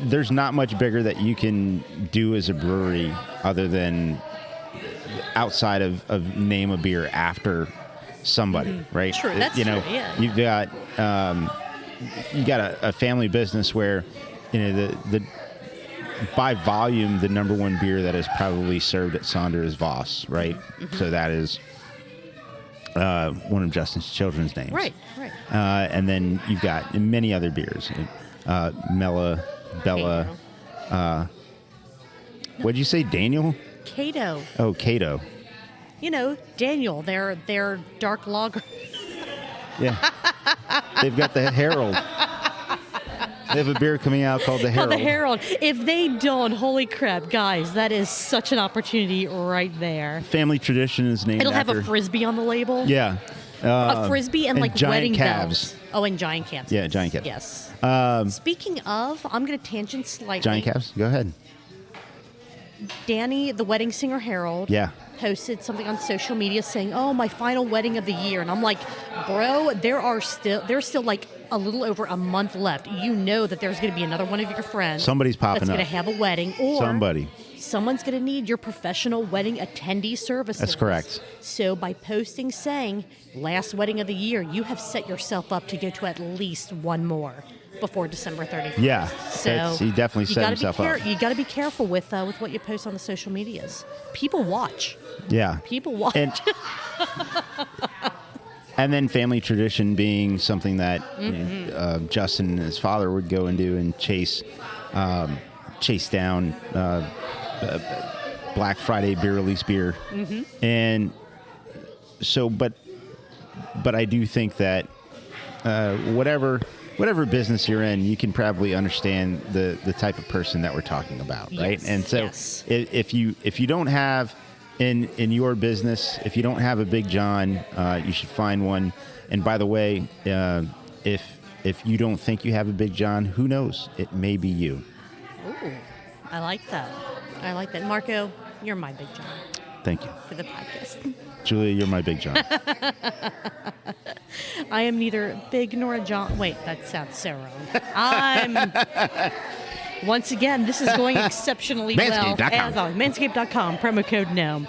there's not much bigger that you can do as a brewery other than outside of name a beer after somebody, right? True, that's true. Yeah. You've got a family business where the by volume, the number one beer that is probably served at Sonder is Voss, right? Mm-hmm. So that is one of Justin's children's names. Right. And then you've got many other beers. Mella, Bella. What'd you say, Daniel? Cato. Oh, Cato. Daniel, their dark lager. Yeah. They've got the Herald. They have a beer coming out called the Herald. The Herald. If they don't, holy crap, guys, that is such an opportunity right there. Family tradition is named It'll after. have a Frisbee on the label. Yeah. A Frisbee and like giant wedding calves. bells. Oh, and giant calves. Yeah, giant calves. Yes. Speaking of, I'm going to tangent slightly. Giant calves? Go ahead. Danny, the wedding singer Harold, posted something on social media saying, "Oh, my final wedding of the year," and I'm like, "Bro, there's still like a little over a month left. You know that there's going to be another one of your friends. Somebody's popping that's up. That's going to have a wedding, or someone's going to need your professional wedding attendee services." That's correct. So by posting saying last wedding of the year, you have set yourself up to go to at least one more before December 31st. Yeah, so he definitely set himself up. You got to be careful with what you post on the social medias. People watch. Yeah. People watch. And then family tradition being something that Justin and his father would go and do and chase down Black Friday beer release beer. Mm-hmm. And so, but I do think that whatever business you're in, you can probably understand the type of person that we're talking about, right? Yes, and so if you don't have in your business, if you don't have a Big John, you should find one. And by the way, if you don't think you have a Big John, who knows? It may be you. Ooh, I like that. Marco, you're my Big John. Thank you. For the podcast. Julia, you're my Big John. I am neither big nor a John. Wait, that sounds so wrong. Once again, this is going exceptionally well. As always, Manscaped.com, promo code NOM.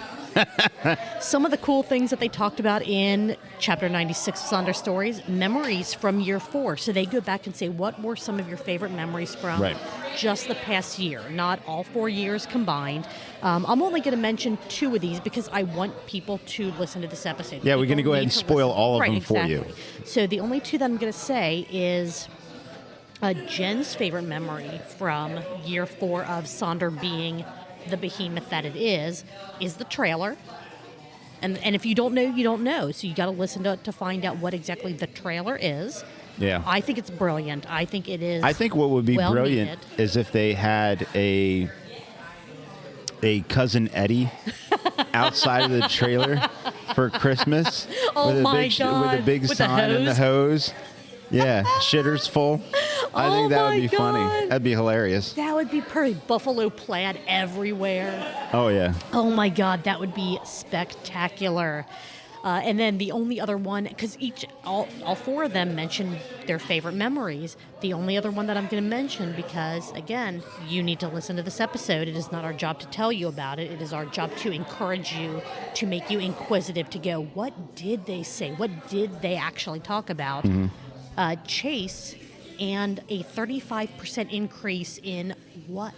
Some of the cool things that they talked about in Chapter 96 of Sonder Stories, memories from year 4. So they go back and say, what were some of your favorite memories from just the past year, not all 4 years combined. I'm only going to mention 2 of these because I want people to listen to this episode. Yeah, we're going to go ahead and spoil all of them for you. So the only 2 that I'm going to say is Jen's favorite memory from year 4 of Sonder being the behemoth that it is the trailer. And if you don't know, you don't know. So you got to listen to find out what exactly the trailer is. Yeah. I think it's brilliant. I think it is. I think what would be well brilliant needed. is if they had a Cousin Eddie outside of the trailer for Christmas Oh with my with God. a big With the sign and the hose. Yeah, shitter's full. I Oh think that would my be funny. God. That'd be hilarious. That would be perfect. Buffalo plaid everywhere. Oh yeah. Oh my God, that would be spectacular. And then the only other one, because all four of them mentioned their favorite memories. The only other one that I'm going to mention, because again, you need to listen to this episode. It is not our job to tell you about it. It is our job to encourage you, to make you inquisitive, to go, what did they say? What did they actually talk about? Chase and a 35% increase in what?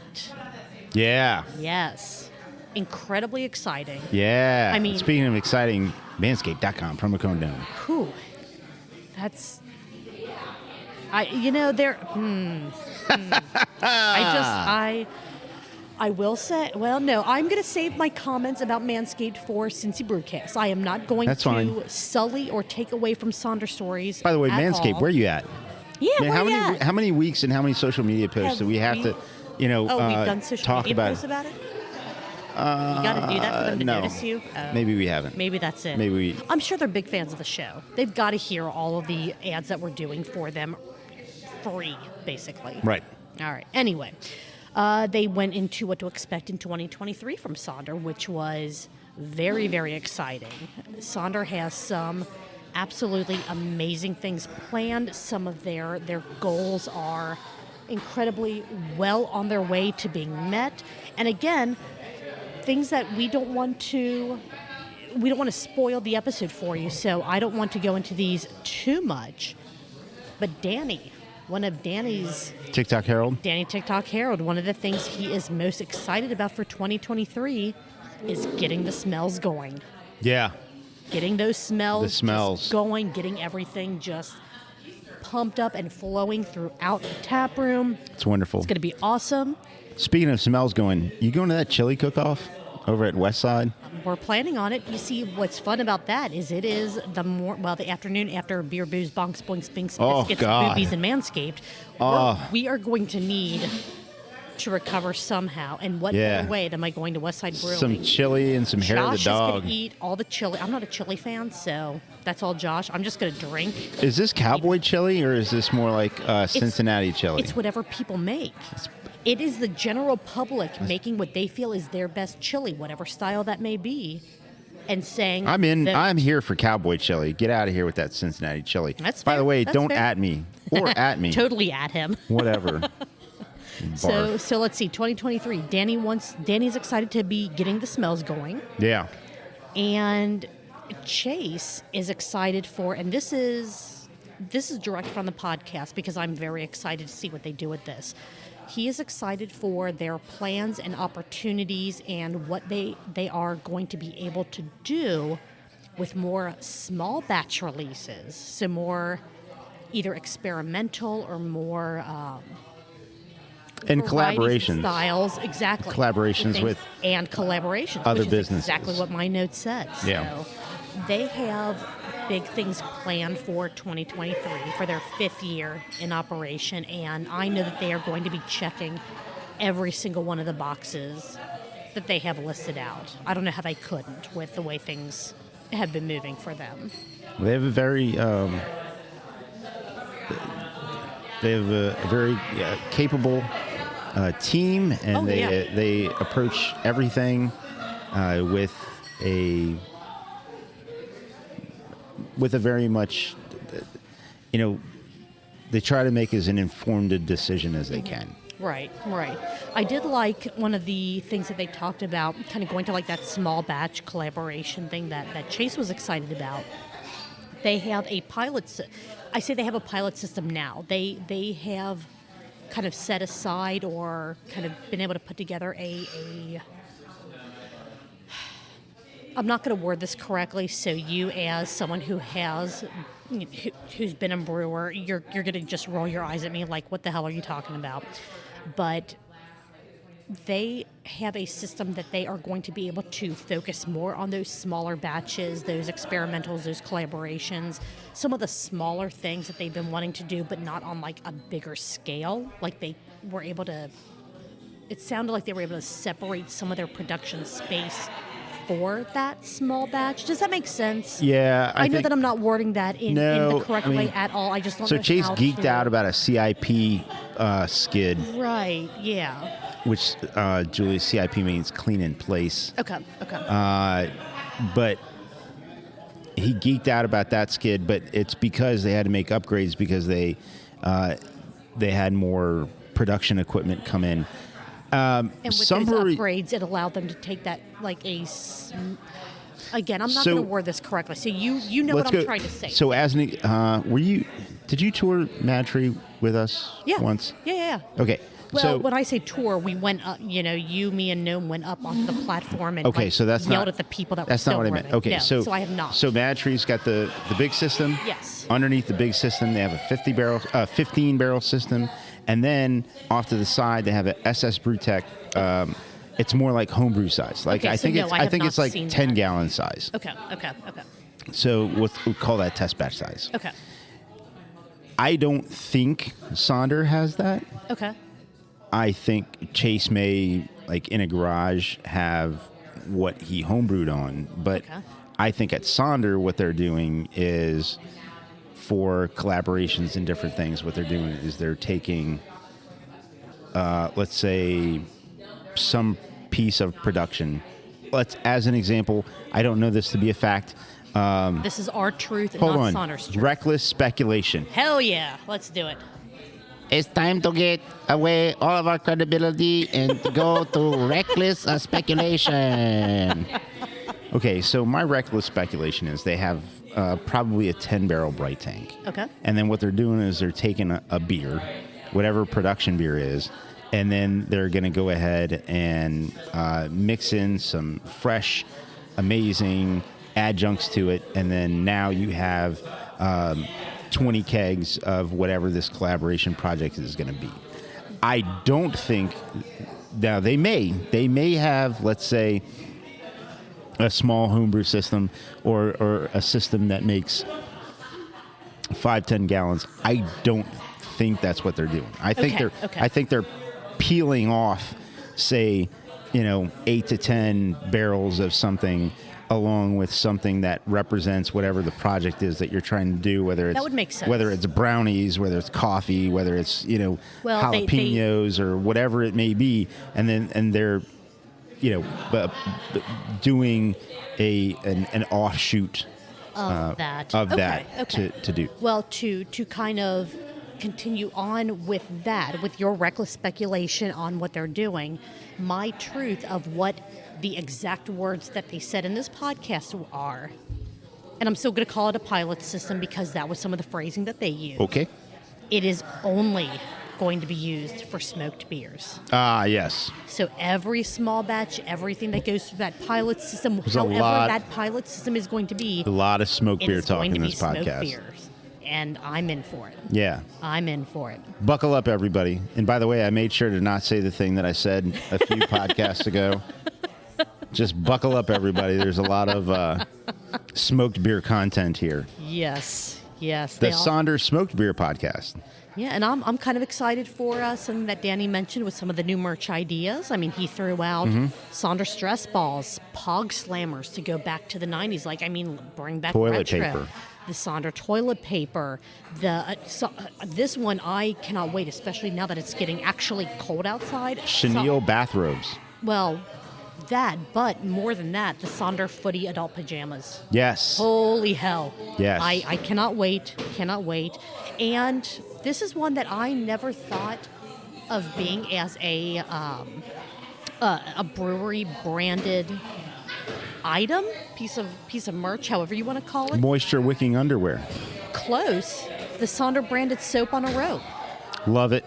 Yeah. Yes. Incredibly exciting. Yeah. I mean- speaking of exciting, manscaped.com, promo code down. Whew. That's. I will say, well, no, I'm going to save my comments about Manscaped for Cincy Brewcast. I am not going That's to fine. sully or take away from Sonder Stories. By the way, at Manscaped, all. where you at? Yeah, Man, where how you many at? how many weeks and how many social media posts Have do we have we- to, We've done social talk media about posts about it? You got to do that for them to no. notice you? Oh. Maybe we haven't. Maybe that's it. Maybe we- I'm sure they're big fans of the show. They've got to hear all of the ads that we're doing for them free, basically. Right. All right. Anyway, they went into what to expect in 2023 from Sonder, which was very, very exciting. Sonder has some absolutely amazing things planned. Some of their goals are incredibly well on their way to being met. And again, things that we don't want to spoil the episode for you, so I don't want to go into these too much. But Danny, one of Danny's TikTok Herald. Danny TikTok Herald, one of the things he is most excited about for 2023 is getting the smells going. Yeah. Getting those smells, The smells. just going, getting everything just pumped up and flowing throughout the tap room. It's wonderful. It's going to be awesome. Speaking of smells going, you going to that chili cook-off over at Westside? We're planning on it. You see, what's fun about that is it is the afternoon after beer, booze, bonks, boinks, binks, Oh, biscuits, God. boobies, and Manscaped. Oh. We are going to need to recover somehow. And what Yeah. better way am I going to Westside Brewing? Some chili and some hair of the Josh dog. is going to eat all the chili. I'm not a chili fan, so that's all Josh. I'm just going to drink. Is this cowboy chili or is this more like Cincinnati chili? It's whatever people make. It is the general public making what they feel is their best chili, whatever style that may be, and saying, I'm here for cowboy chili. Get out of here with that Cincinnati chili. That's By the fair. way, That's don't fair. at me or at me. Totally at him. Whatever. Barf. So let's see, 2023. Danny's excited to be getting the smells going, Yeah. and Chase is excited for, and this is direct from the podcast because I'm very excited to see what they do with this. He is excited for their plans and opportunities and what they are going to be able to do with more small batch releases. So more either experimental or more And varieties collaborations. and styles, exactly. Collaborations Things- with and collaborations, other which is businesses. exactly what my note said. Yeah. So they have big things planned for 2023 for their 5th year in operation, and I know that they are going to be checking every single one of the boxes that they have listed out. I don't know how they couldn't with the way things have been moving for them. They have a very capable team, and they approach everything with a very much, they try to make as an informed decision as they can. Right. I did like one of the things that they talked about, kind of going to like that small batch collaboration thing that Chase was excited about. They have a I say they have a pilot system now. They have kind of set aside or kind of been able to put together I'm not going to word this correctly, so you as someone who's been a brewer, you're going to just roll your eyes at me like, what the hell are you talking about? But they have a system that they are going to be able to focus more on those smaller batches, those experimentals, those collaborations, some of the smaller things that they've been wanting to do, but not on like a bigger scale. Like they were able to, it sounded like they were able to separate some of their production space for that small batch. Does that make sense? Yeah. I know that I'm not wording that in the correct way at all. I just don't know So Chase how geeked out about a CIP skid. Right, yeah. Which, Julie, CIP means clean in place. Okay. But he geeked out about that skid, but it's because they had to make upgrades because they had more production equipment come in. And with those upgrades, it allowed them to take that like again, I'm not going to word this correctly. So you know what I'm trying to say. So as an did you tour Mad Tree with us once? Yeah. Okay. Well, so, when I say tour, we went up, you, me, and Noam went up onto the platform and so that's yelled not, at the people that were that's not what I meant. Okay, no, so I have not. So Mad Tree's got the big system. Yes. Underneath the big system, they have a 15 barrel system, and then off to the side they have an SS Brewtech. It's more like homebrew size. Like I think it's like 10 gallon size. Okay. So we call that test batch size. Okay. I don't think Sonder has that. Okay. I think Chase may, like in a garage, have what he homebrewed on. But I think at Sonder, what they're doing is for collaborations and different things, what they're doing is they're taking, let's say, some piece of production. As an example, I don't know this to be a fact. This is our truth, Hold not on. Sonder's truth. Reckless speculation. Hell yeah. Let's do it. It's time to get away all of our credibility and go to reckless speculation. Okay, so my reckless speculation is they have probably a 10-barrel bright tank. Okay. And then what they're doing is they're taking a beer, whatever production beer is, and then they're going to go ahead and mix in some fresh, amazing adjuncts to it, and then now you have 20 kegs of whatever this collaboration project is going to be. I don't think now they may have, let's say, a small homebrew system or a system that makes 5-10 gallons. I don't think that's what they're doing. I think they're peeling off, say, 8 to 10 barrels of something along with something that represents whatever the project is that you're trying to do, whether it's, that would make sense. Whether it's brownies, whether it's coffee, whether it's, jalapenos or whatever it may be. And they're, doing an offshoot of that to do. Well, to kind of continue on with that, with your reckless speculation on what they're doing, my truth of what the exact words that they said in this podcast are, and I'm still going to call it a pilot system because that was some of the phrasing that they used. Okay. It is only going to be used for smoked beers. Yes. So every small batch, everything that goes through that pilot system, that pilot system is going to be, a lot of smoked beer talk in this podcast. Beers. And I'm in for it. Yeah. I'm in for it. Buckle up, everybody. And by the way, I made sure to not say the thing that I said a few podcasts ago. Just buckle up, everybody. There's a lot of smoked beer content here. Yes. The Sonder Smoked Beer Podcast. Yeah, and I'm kind of excited for something that Danny mentioned with some of the new merch ideas. I mean, he threw out Sonder stress balls, Pog Slammers to go back to the 90s. Bring back toilet retro. paper. The Sonder toilet paper. This one, I cannot wait, especially now that it's getting actually cold outside. Chenille bathrobes. Well, that, but more than that, the Sonder footy adult pajamas. Yes. Holy hell. Yes. I cannot wait. And this is one that I never thought of being as a brewery branded item, piece of merch, however you want to call it. Moisture wicking underwear. Close. The Sonder branded soap on a rope. Love it.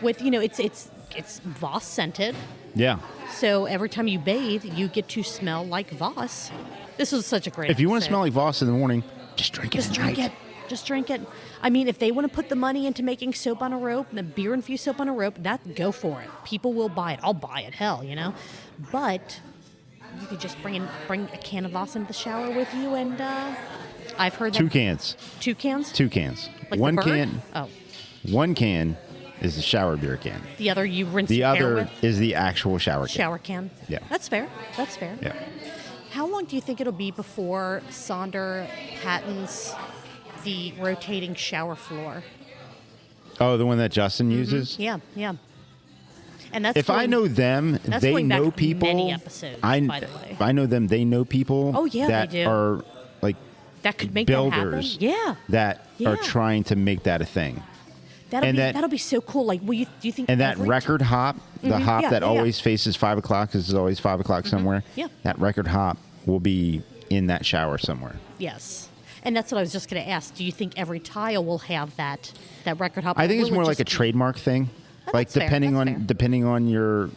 With it's Voss scented. Yeah. So every time you bathe, you get to smell like Voss. This was such a great If you want to episode. smell like Voss in the morning, just drink it at night. Just drink it. I mean, if they want to put the money into making soap on a rope, the beer-infused soap on a rope, go for it. People will buy it. I'll buy it. Hell, But you could just bring a can of Voss into the shower with you, and I've heard that 2 cans. 2 cans. 2 cans. Like one the bird? can. Oh. 1 can is the shower beer can. The other you rinse The your hair other with? is the actual shower can. Shower can. Yeah. That's fair. Yeah. How long do you think it'll be before Sonder patents the rotating shower floor? Oh, the one that Justin uses? Yeah. And that's If I know them, they going back know people. many episodes, by the way. If I know them, they know people Oh, yeah, that they do. are like that could make builders that happen. Yeah. that Yeah. are trying to make that a thing. That'll be so cool. Like, do you think? And that every record hop, the hop Yeah, that yeah, always faces 5 o'clock, because it's always 5 o'clock somewhere. Yeah. That record hop will be in that shower somewhere. Yes. And that's what I was just going to ask. Do you think every tile will have that record hop? I think or it's will more it like a just be- trademark thing. Oh, Like that's fair, depending that's on fair. depending on your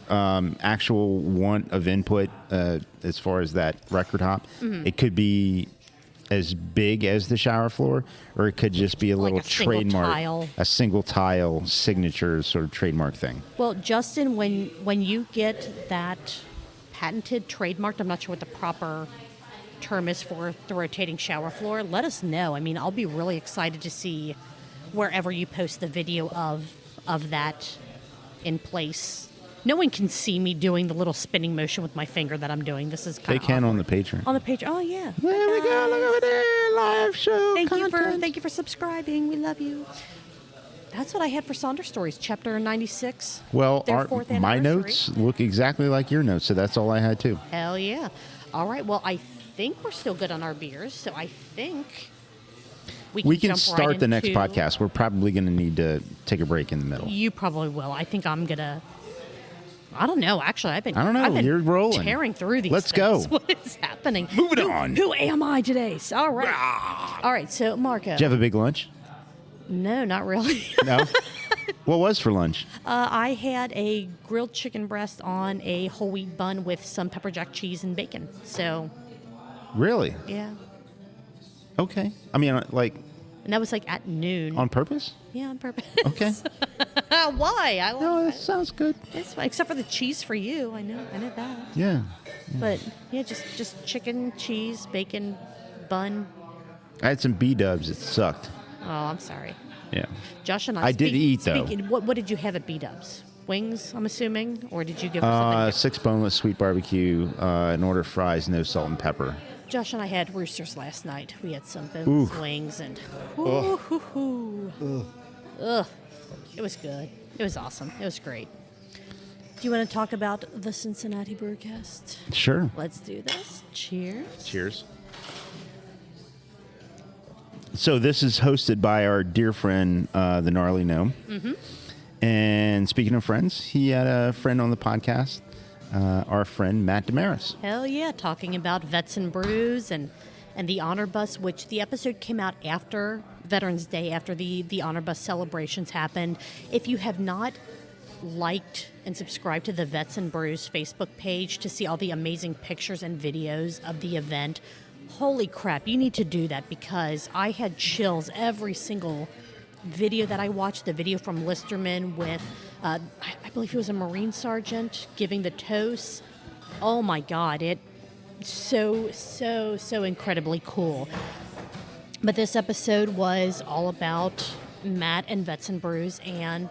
actual want of input as far as that record hop, Mm-hmm. it could be as big as the shower floor, or it could just be a Like little a single trademark, tile. a single tile signature sort of trademark thing. Well, Justin, when you get that patented, trademarked, I'm not sure what the proper term is for the rotating shower floor, let us know. I mean, I'll be really excited to see wherever you post the video of that in place. No one can see me doing the little spinning motion with my finger that I'm doing. This is kind They of can on the Patreon. on the page. Oh yeah. There we go. Look over there, live show content. Thank you for subscribing. We love you. That's what I had for Sonder Stories, chapter 96. Well, their 4th my anniversary. notes look exactly like your notes, so that's all I had too. Hell yeah. All right. Well, I think we're still good on our beers, so I think we can jump start right the next into- podcast. We're probably going to need to take a break in the middle. You probably will. I think I'm gonna. I don't know. Actually, I've been. I don't know. I've been You're rolling. tearing through these. Let's things. go. What is happening? Moving on. Who am I today? All right. All right. So, Marco. Did you have a big lunch? No, not really. No. What was for lunch? I had a grilled chicken breast on a whole wheat bun with some pepper jack cheese and bacon. So, Really? yeah. Okay. I mean, like And that was like at noon. on purpose? Yeah, on purpose. Okay. Why? I No, like that sounds good. it's fine. Except for the cheese for you. I know that. Yeah. But yeah, just chicken, cheese, bacon, bun. I had some B-dubs. It sucked. Oh, I'm sorry. Yeah. Josh and I. I did eat, though. What did you have at B-Dubs? Wings, I'm assuming, or did you give her something different? 6 boneless sweet barbecue, an order of fries, no salt and pepper. Josh and I had roosters last night. We had some boneless wings and ugh. It was good. It was awesome. It was great. Do you want to talk about the Cincinnati Brewcast? Sure. Let's do this. Cheers. Cheers. So this is hosted by our dear friend, the Gnarly Gnome. Mm-hmm. And speaking of friends, he had a friend on the podcast, our friend Matt DeMaris. Hell yeah, talking about vets and brews and the honor bus, which the episode came out after Veterans Day, after the honor bus celebrations happened. If you have not liked and subscribed to the Vets and Brews Facebook page to see all the amazing pictures and videos of the event, holy crap, you need to do that, because I had chills every single video that I watched. The video from Listerman with, I believe he was a Marine Sergeant giving the toast. Oh my God, it so incredibly cool. But this episode was all about Matt and Vets and Brews and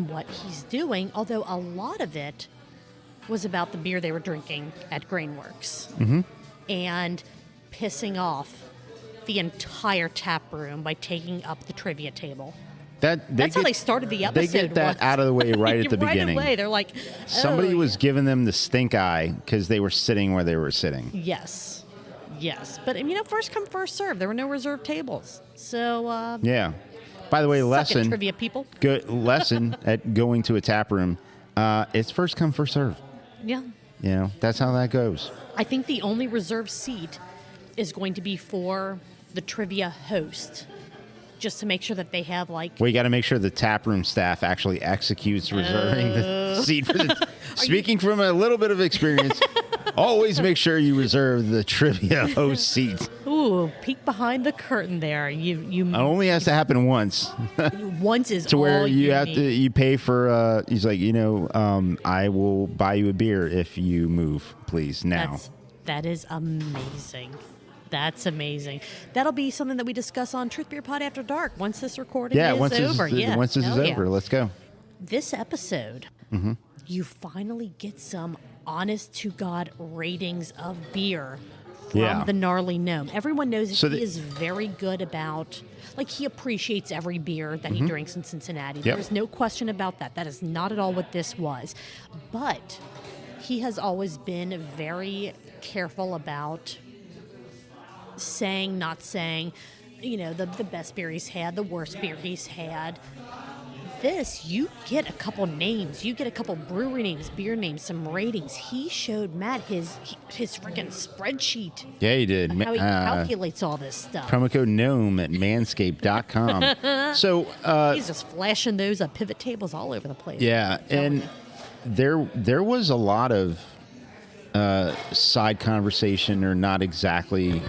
what he's doing, although a lot of it was about the beer they were drinking at Grainworks. Mm-hmm. And pissing off the entire tap room by taking up the trivia table. That's how they started the episode. They get that out of the way right at the beginning. Right away, they're like, Somebody oh, was giving them the stink eye because they were sitting where they were sitting. Yes. But, first come, first serve. There were no reserved tables. So, Yeah. By the way, suck it, lesson. trivia people. Good lesson at going to a tap room. It's first come, first serve. Yeah. That's how that goes. I think the only reserved seat is going to be for the trivia host, just to make sure that they have Well, you got to make sure the tap room staff actually executes reserving the seat for the. Speaking from a little bit of experience, always make sure you reserve the trivia host seat. Ooh, Ooh, peek behind the curtain there. You It only has to happen once. once is To where all you have need. to, you pay for, he's like, I will buy you a beer if you move, please, now. That is amazing. That's amazing. That'll be something that we discuss on Truth Beer Pod After Dark once this recording is over. Once this is over, let's go. This episode, you finally get some honest-to-God ratings of beer from the Gnarly Gnome. Everyone knows that he is very good about, like, he appreciates every beer that he drinks in Cincinnati. Yep. There's no question about that. That is not at all what this was. But he has always been very careful about saying, not saying, the best beer he's had, the worst beer he's had. This, you get a couple names, you get a couple brewery names, beer names, some ratings. He showed Matt his freaking spreadsheet. Yeah, he did. How he calculates all this stuff. Promo code GNOME at manscaped.com. So he's just flashing those pivot tables all over the place. Yeah, and there was a lot of side conversation, or not exactly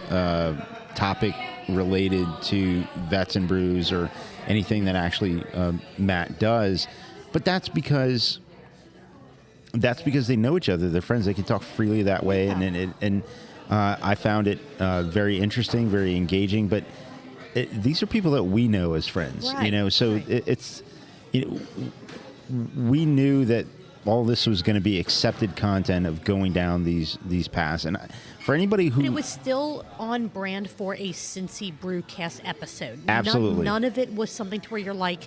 topic related to Vets and Brews or anything that actually Matt does, but that's because they know each other. They're friends. They can talk freely that way, and I found it very interesting, very engaging. But these are people that we know as friends, right. So it's we knew that all this was going to be accepted content of going down these paths. And for anybody who... But it was still on brand for a Cincy Brewcast episode. Absolutely. None of it was something to where you're like,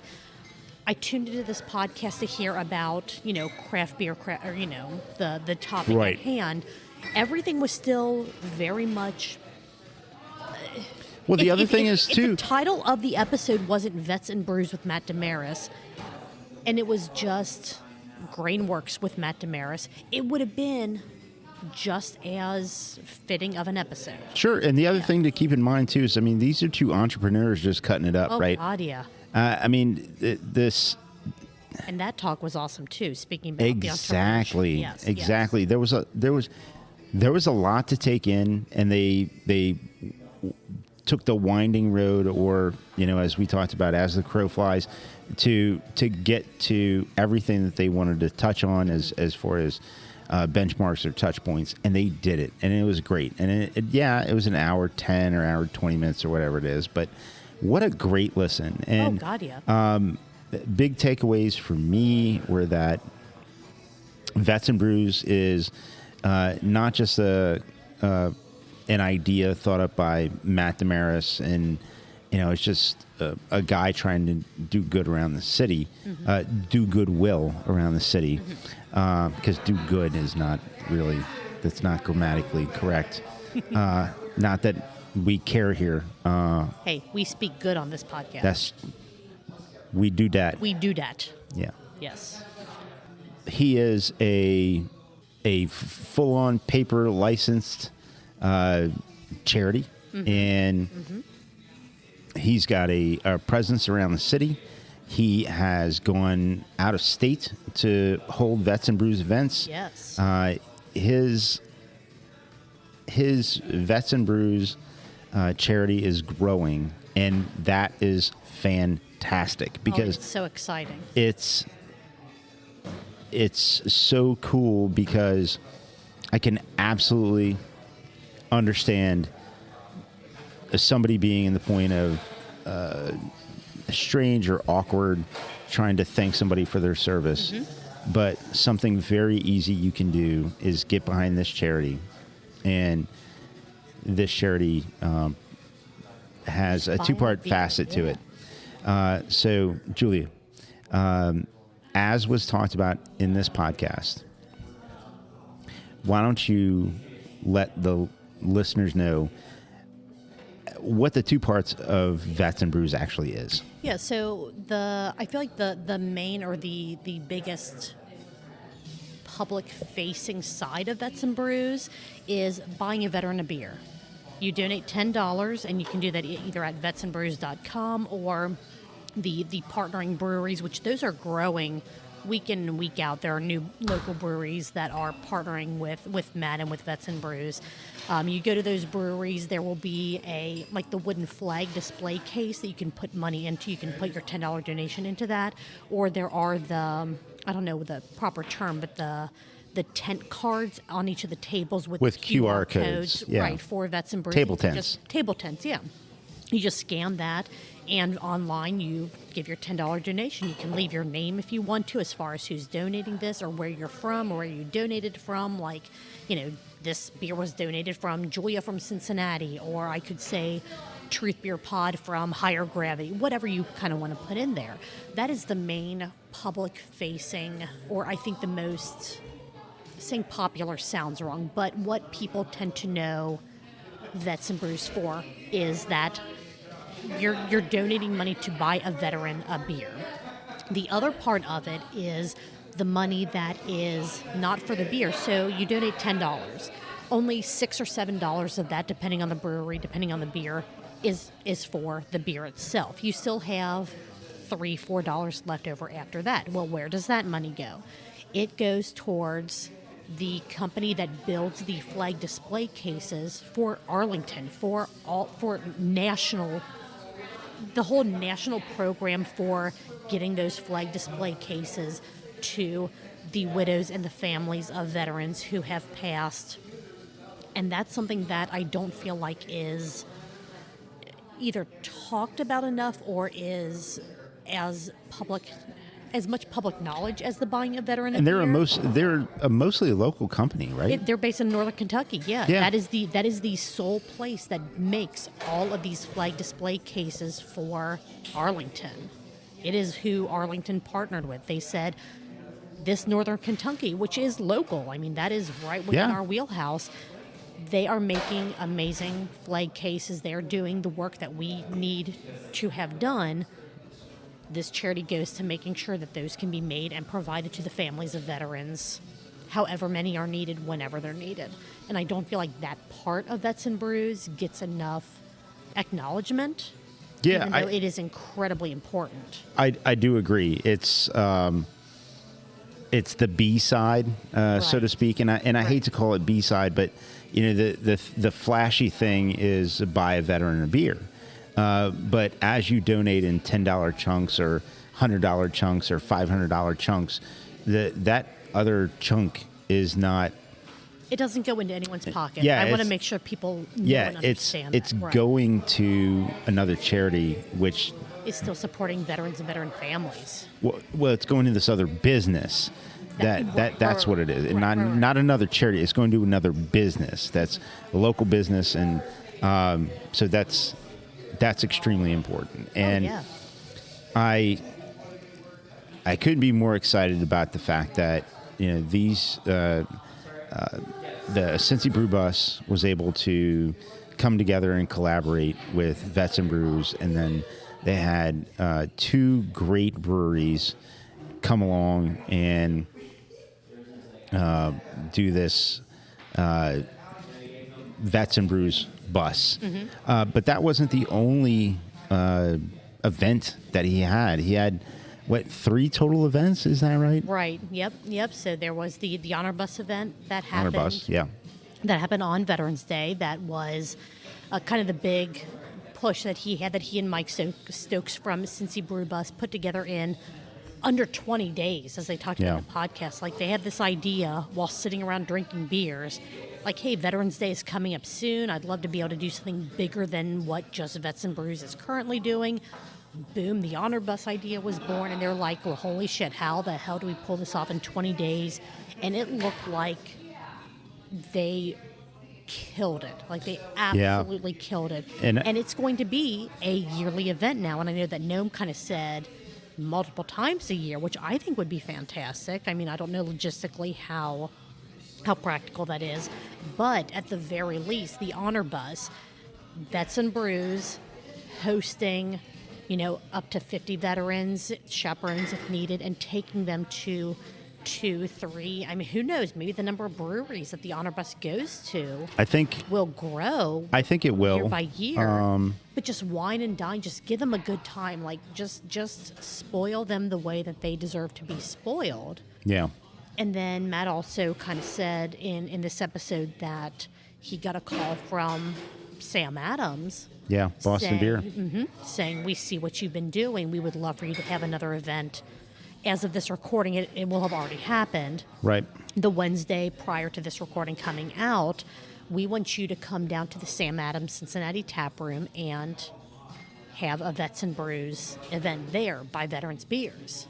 I tuned into this podcast to hear about, craft beer, or, the topic at hand. Everything was still very much... Well, the other thing is, too... If the title of the episode wasn't Vets and Brews with Matt DeMaris, and it was just... Grainworks with Matt DeMaris, it would have been just as fitting of an episode. Sure, and the other thing to keep in mind too is, these are two entrepreneurs just cutting it up, right? Oh God, yeah. This. And that talk was awesome too. Speaking about exactly, yes, exactly. Yes. There was a lot to take in, and they took the winding road, or as we talked about, as the crow flies, to get to everything that they wanted to touch on as far as benchmarks or touch points, and they did it, and it was great. And it was an hour 10 or hour 20 minutes or whatever it is, but what a great listen. And God, yeah. Big takeaways for me were that Vets and Brews is not just an idea thought up by Matt DeMaris, and it's just a guy trying to do good around the city, do goodwill around the city, because do good is not really, that's not grammatically correct. Not that we care here. Hey, we speak good on this podcast. We do that. We do that. Yeah. Yes. He is a full-on paper licensed charity, and he's got a presence around the city. He has gone out of state to hold Vets and Brews events. Yes. His Vets and Brews charity is growing, and that is fantastic because it's so exciting. It's so cool because I can absolutely understand somebody being in the point of strange or awkward trying to thank somebody for their service. But something very easy you can do is get behind this charity. And this charity has a two-part facet to it. So, Julia, as was talked about in this podcast, why don't you let the listeners know what the two parts of Vets and Brews actually is? Yeah, so I feel like the main or the biggest public-facing side of Vets and Brews is buying a veteran a beer. You donate $10, and you can do that either at vetsandbrews.com or the partnering breweries, which those are growing week in and week out, there are new local breweries that are partnering with Matt and with Vets and Brews. You go to those breweries, there will be the wooden flag display case that you can put money into. You can put your $10 donation into that, or there are I don't know the proper term, but the tent cards on each of the tables with QR codes, yeah. Right, for Vets and Brews. Table tents. Table tents, yeah. You just scan that, and online you give your $10 donation. You can leave your name if you want to, as far as who's donating this or where you're from or where you donated from. Like, this beer was donated from Julia from Cincinnati, or I could say Truth Beer Pod from Higher Gravity, whatever you kind of want to put in there. That is the main public-facing, or I think the most... saying popular sounds wrong, but what people tend to know Vets and Brews for is that you're donating money to buy a veteran a beer. The other part of it is the money that is not for the beer. So you donate $10. Only $6 or $7 of that, depending on the brewery, depending on the beer, is for the beer itself. You still have $3, $4 left over after that. Well, where does that money go? It goes towards the company that builds the flag display cases for Arlington, for national, the whole national program for getting those flag display cases to the widows and the families of veterans who have passed. And that's something that I don't feel like is either talked about enough or is as much public knowledge as the buying of veteran. And they're a mostly a local company, right? They're based in Northern Kentucky. Yeah. That is the sole place that makes all of these flag display cases for Arlington. It is who Arlington partnered with. They said, this Northern Kentucky, which is local. I mean, that is right within our wheelhouse. They are making amazing flag cases. They are doing the work that we need to have done. This charity goes to making sure that those can be made and provided to the families of veterans, however many are needed, whenever they're needed. And I don't feel like that part of Vets and Brews gets enough acknowledgement, even though it is incredibly important. I do agree. It's the B side, so to speak, and I hate to call it B side, but the flashy thing is buy a veteran a beer. But as you donate in $10 chunks or $100 chunks or $500 chunks, that other chunk is not. It doesn't go into anyone's pocket. Yeah, I want to make sure people know and understand it's that. Going to another charity, which is still supporting veterans and veteran families. Well, it's going to this other business. That's what it is. And not another charity. It's going to another business. That's a local business, and so that's extremely important. And I couldn't be more excited about the fact that these the Cincy Brew Bus was able to come together and collaborate with Vets and Brews, and then they had two great breweries come along and do this Vets and Brews bus. Mm-hmm. But that wasn't the only event that he had. He had, 3 total events? Is that right? Right. Yep. So there was the Honor Bus event that happened. Honor Bus, yeah. That happened on Veterans Day. That was kind of the big push that he and Mike Stokes from Cincy Brew Bus put together in under 20 days, as they talked about in the podcast. Like, they had this idea while sitting around drinking beers, like, hey, Veterans Day is coming up soon. I'd love to be able to do something bigger than what just Vets and Brews is currently doing. Boom, the Honor Bus idea was born, and they're like, well, holy shit, how the hell do we pull this off in 20 days? And it looked like they killed it. Like, they absolutely killed it. And it's going to be a yearly event now, and I know that Noam kind of said multiple times a year, which I think would be fantastic. I mean, I don't know logistically how practical that is, but at the very least, the Honor Bus, Vets and Brews, hosting, up to 50 veterans, chaperones if needed, and taking them to 2, 3. I mean, who knows? Maybe the number of breweries that the honor bus goes to I think will grow. I think it will. Year by year. But just wine and dine, just give them a good time. Like, just spoil them the way that they deserve to be spoiled. Yeah. And then Matt also kind of said in this episode that he got a call from Sam Adams. Yeah, Boston Beer. Saying, we see what you've been doing. We would love for you to have another event. As of this recording, it will have already happened. Right. The Wednesday prior to this recording coming out, we want you to come down to the Sam Adams Cincinnati Tap Room and have a Vets and Brews event there by Veterans Beers.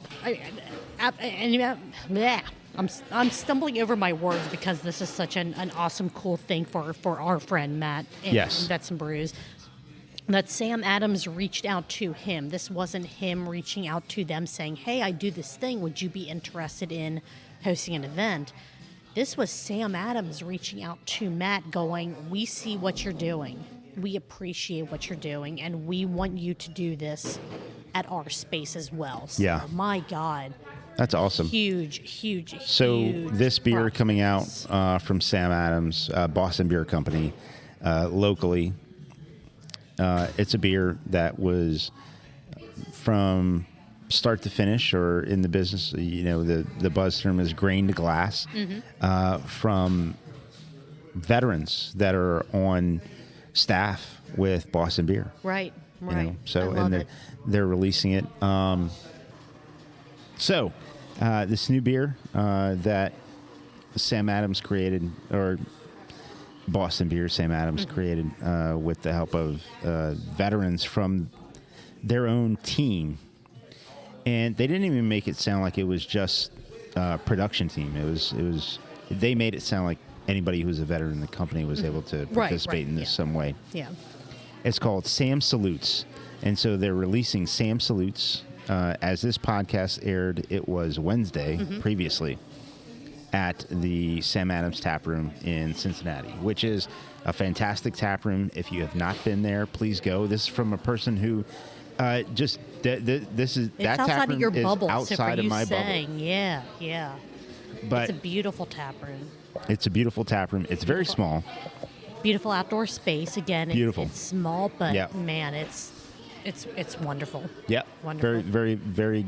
I'm stumbling over my words because this is such an awesome, cool thing for our friend Matt in Vets and Brews. That Sam Adams reached out to him. This wasn't him reaching out to them saying, hey, I do this thing. Would you be interested in hosting an event? This was Sam Adams reaching out to Matt going, we see what you're doing. We appreciate what you're doing, and we want you to do this at our space as well. So, yeah. My God. That's awesome. Huge. So this beer coming out from Sam Adams, Boston Beer Company, locally. It's a beer that was from start to finish, or in the business, the buzz term is grain to glass, from veterans that are on staff with Boston Beer. Right. So and they're releasing it. So this new beer that Sam Adams created, or Boston Beer Sam Adams created with the help of veterans from their own team. And they didn't even make it sound like it was just a production team. It was they made it sound like anybody who was a veteran in the company was able to participate in this some way. Yeah. It's called Sam Salutes. And so they're releasing Sam Salutes. As this podcast aired, it was Wednesday previously, at the Sam Adams Tap Room in Cincinnati, which is a fantastic tap room. If you have not been there, please go. This is from a person who this is it's that outside tap room of your is bubble. outside of my bubble. Yeah. But it's a beautiful tap room. It's a beautiful tap room. It's very small. Beautiful outdoor space. Again, beautiful. It's small, but man, it's wonderful. Yep. Wonderful. Very, very,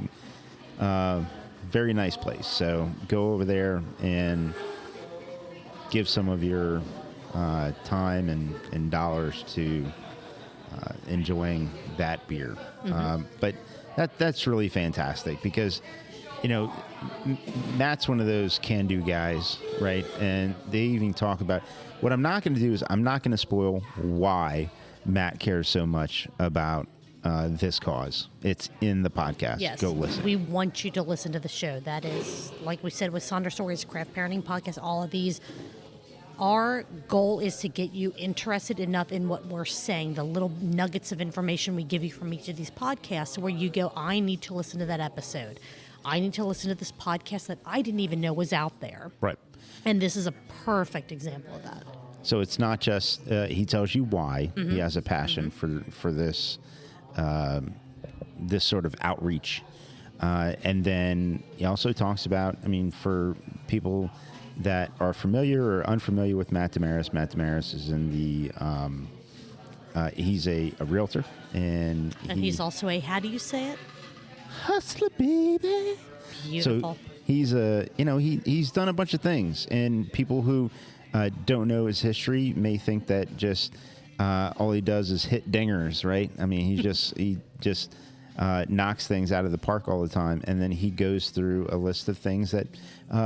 very nice place. So go over there and give some of your time and dollars to enjoying that beer. But that's really fantastic because, Matt's one of those can-do guys, right? And they even talk about, what I'm not going to do is I'm not going to spoil why Matt cares so much about this cause. It's in the podcast. Yes. Go listen. We want you to listen to the show. That is, like we said with HolleySonder Stories, Craft Parenting Podcast, all of these. Our goal is to get you interested enough in what we're saying, the little nuggets of information we give you from each of these podcasts, where you go, I need to listen to that episode. I need to listen to this podcast that I didn't even know was out there. Right. And this is a perfect example of that. So it's not just, he tells you why he has a passion for this this sort of outreach. And then he also talks about, for people that are familiar or unfamiliar with Matt DeMaris, Matt DeMaris is in the, he's a realtor. And he's also a, how do you say it? Hustler, baby. Beautiful. So he's he's done a bunch of things, and people who don't know his history may think that just all he does is hit dingers, right? He just knocks things out of the park all the time, and then he goes through a list of things that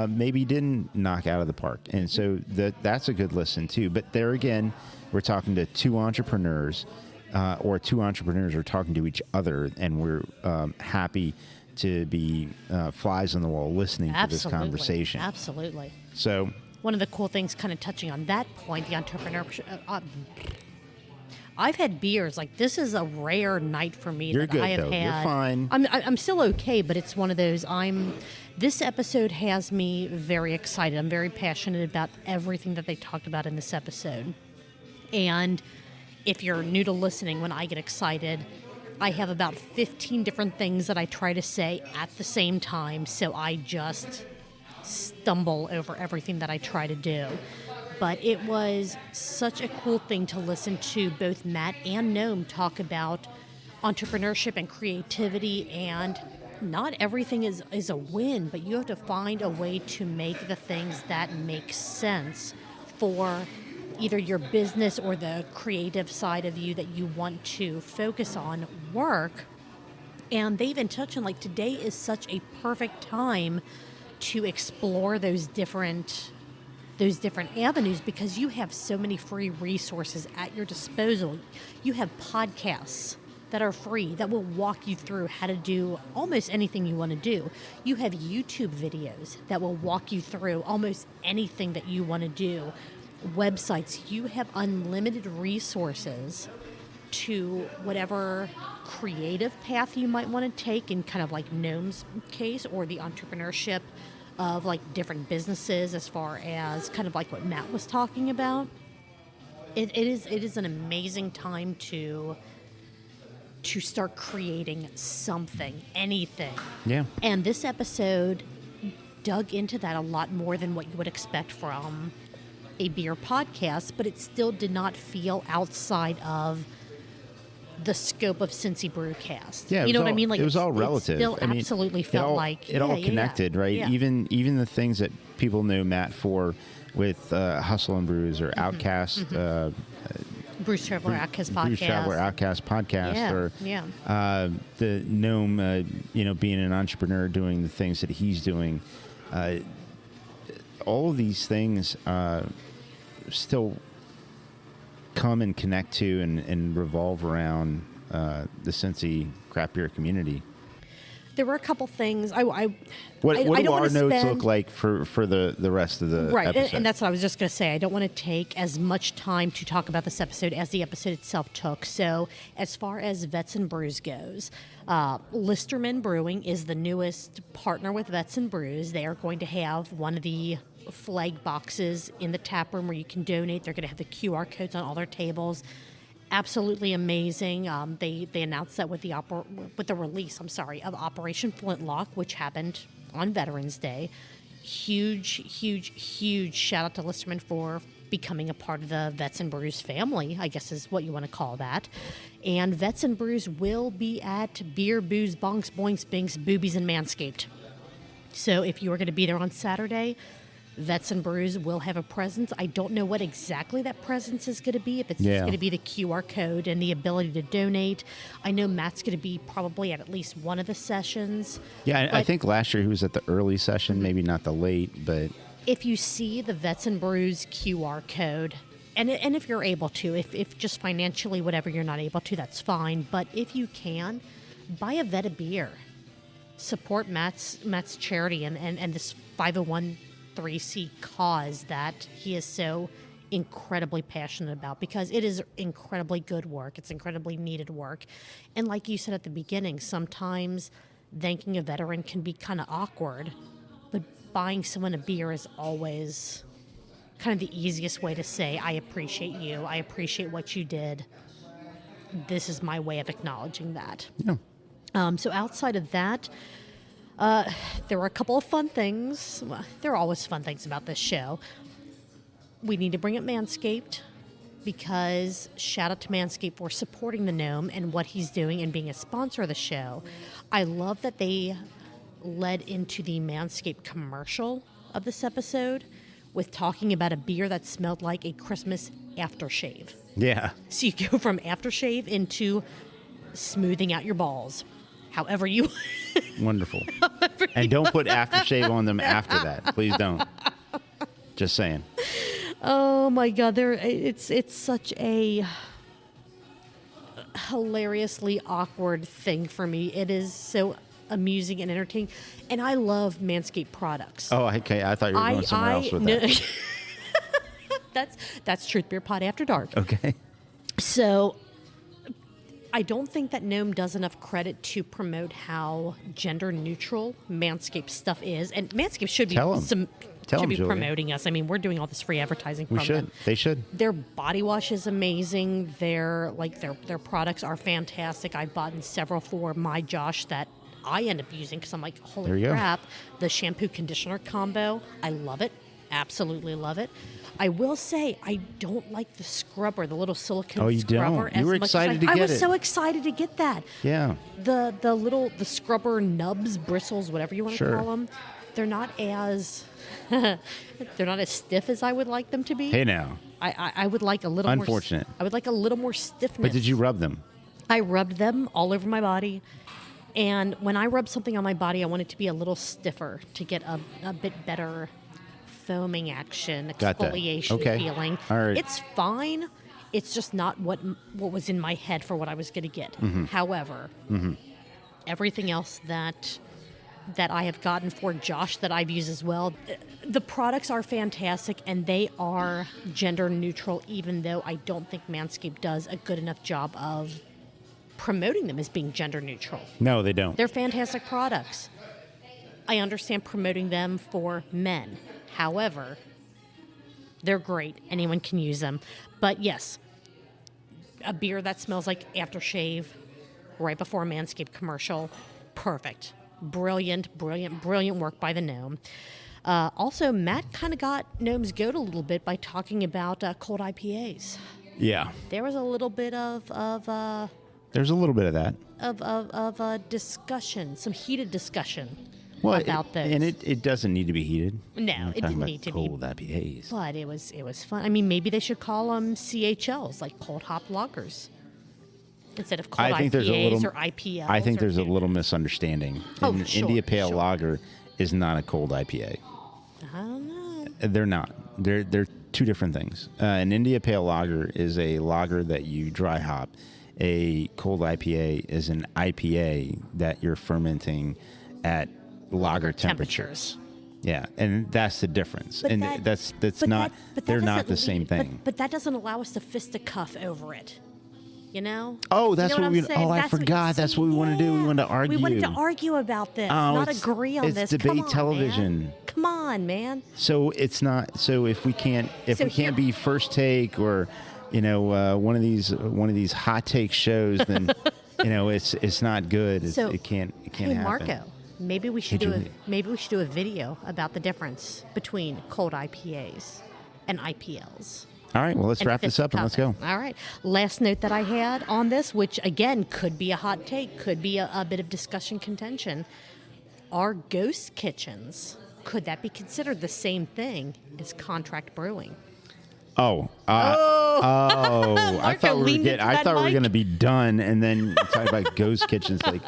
maybe he didn't knock out of the park, and so that's a good listen too. But there again, we're talking to two entrepreneurs. Or two entrepreneurs are talking to each other, and we're happy to be flies on the wall listening to this conversation. Absolutely. So one of the cool things, kind of touching on that point, the entrepreneurship. I've had beers like this is a rare night for me. You're that good, I have though. had. You're fine. I'm still okay, but it's one of those. This episode has me very excited. I'm very passionate about everything that they talked about in this episode, and if you're new to listening, when I get excited, I have about 15 different things that I try to say at the same time. So I just stumble over everything that I try to do. But it was such a cool thing to listen to both Matt and Noam talk about entrepreneurship and creativity, and not everything is a win, but you have to find a way to make the things that make sense for either your business or the creative side of you that you want to focus on work. And they even touched on, like, today is such a perfect time to explore those different avenues, because you have so many free resources at your disposal. You have podcasts that are free that will walk you through how to do almost anything you want to do. You have YouTube videos that will walk you through almost anything that you want to do. Websites, you have unlimited resources to whatever creative path you might want to take, in kind of like Noam's case, or the entrepreneurship of like different businesses, as far as kind of like what Matt was talking about. It is an amazing time to start creating something, anything. Yeah. And this episode dug into that a lot more than what you would expect from a beer podcast, but it still did not feel outside of the scope of Cincy Brewcast. Yeah, you know what I mean? Like, it was all relative. It still absolutely felt like it all connected, right? Yeah. Even the things that people knew Matt for with Hustle and Brews or Outcast, Bruce Traveler Outcast podcast. Bruce Traveler Outcast podcast, or the Noam, being an entrepreneur, doing the things that he's doing. All of these things still come and connect to and revolve around the Cincy craft beer community. There were a couple things. What do our notes look like for the rest of the episode? And that's what I was just going to say. I don't want to take as much time to talk about this episode as the episode itself took. So as far as Vets and Brews goes, Listerman Brewing is the newest partner with Vets and Brews. They are going to have one of the flag boxes in the tap room where you can donate. They're going to have the QR codes on all their tables. Absolutely amazing. They announced that with the release of Operation Flintlock, which happened on Veterans Day. Huge shout out to Listerman for becoming a part of the Vets and Brews family, I guess is what you want to call that. And Vets and Brews will be at Beer, Booze, Bonks, Boinks, Binks, Boobies, and Manscaped. So if you are going to be there on Saturday, Vets and Brews will have a presence. I don't know what exactly that presence is going to be, if it's just going to be the QR code and the ability to donate. I know Matt's going to be probably at least one of the sessions. Yeah, I think last year he was at the early session, maybe not the late, but... If you see the Vets and Brews QR code, and if you're able to, if just financially, whatever, you're not able to, that's fine. But if you can, buy a vet of beer. Support Matt's charity and this 501(c)(3) cause that he is so incredibly passionate about, because it is incredibly good work. It's incredibly needed work. And like you said at the beginning, sometimes thanking a veteran can be kind of awkward, but buying someone a beer is always kind of the easiest way to say, I appreciate you. I appreciate what you did. This is my way of acknowledging that. Yeah. So outside of that, there were a couple of fun things. Well, there are always fun things about this show. We need to bring up Manscaped, because shout out to Manscaped for supporting the Gnome and what he's doing and being a sponsor of the show. I love that they led into the Manscaped commercial of this episode with talking about a beer that smelled like a Christmas aftershave. Yeah. So you go from aftershave into smoothing out your balls. However you... Wonderful. And don't put aftershave on them after that. Please don't. Just saying. Oh, my God. It's such a hilariously awkward thing for me. It is so amusing and entertaining. And I love Manscaped products. Oh, okay. I thought you were going somewhere else with that. That's Truth Beer Pod After Dark. Okay. So... I don't think that Gnome does enough credit to promote how gender neutral Manscaped stuff is, and Manscaped should be promoting us. I mean, we're doing all this free advertising from them. They should. Their body wash is amazing. Their products are fantastic. I've bought several for my Josh that I end up using because I'm like, There holy you go. crap, the shampoo conditioner combo. I love it. Absolutely love it. I will say I don't like the scrubber, the little silicone Oh, you scrubber. don't? You were as much excited as to I get was it. so excited to get that. Yeah. The scrubber nubs, bristles, whatever you want to Sure. call them, they're not as they're not as stiff as I would like them to be. Hey now. I would like a little Unfortunate. more. I would like a little more stiffness. But did you rub them? I rubbed them all over my body, and when I rub something on my body, I want it to be a little stiffer to get a bit better foaming action, Got that. exfoliation Okay. feeling. All right. It's fine. It's just not what was in my head for what I was going to get. Mm-hmm. However, everything else that I have gotten for Josh that I've used as well, the products are fantastic and they are gender neutral, even though I don't think Manscaped does a good enough job of promoting them as being gender neutral. No, they don't. They're fantastic products. I understand promoting them for men. However, they're great. Anyone can use them. But yes, a beer that smells like aftershave right before a Manscaped commercial, perfect. Brilliant work by the Gnome. Also, Matt kind of got Gnome's goat a little bit by talking about cold IPAs. Yeah. There was a little bit of There's a little bit of that. discussion, some heated discussion Well, about those. And it doesn't need to be heated. No, We're it talking didn't about need to be. cold IPAs. But it was fun. I mean, maybe they should call them CHLs, like cold hop lagers, instead of cold I think IPAs there's a little. or IPLs. I think there's a or, little misunderstanding. Oh, An sure, India Pale sure. Lager is not a cold IPA. I don't know. They're not. They're two different things. An India Pale Lager is a lager that you dry hop. A cold IPA is an IPA that you're fermenting at lager temperatures. Yeah, and that's the difference. But and that- that's but not. that- but that they're not doesn't the same lead- thing. But that doesn't allow us to fisticuff over it. You know? Oh, that's You know what I'm we. saying? Oh, I That's what- forgot. That's what we want to do. We Yeah. want to argue. We wanted to argue about this, Oh, not it's- agree on it's this. debate Come on, television. Man. Come on, man. So it's not. So if we can't, So we can't be First Take or, one of these hot take shows, then it's not good. So, it can't Hey, happen. Marco, maybe we should Hey, do Julie. a video about the difference between cold IPAs and IPLs. All right. Well, let's and wrap this up and let's go. fisticuffing. All right. Last note that I had on this, which again could be a hot take, could be a bit of discussion contention, are ghost kitchens. Could that be considered the same thing as contract brewing? Oh. I Marco thought we were leaned into I that thought we were mic. going to be done, and then talk about ghost kitchens. Like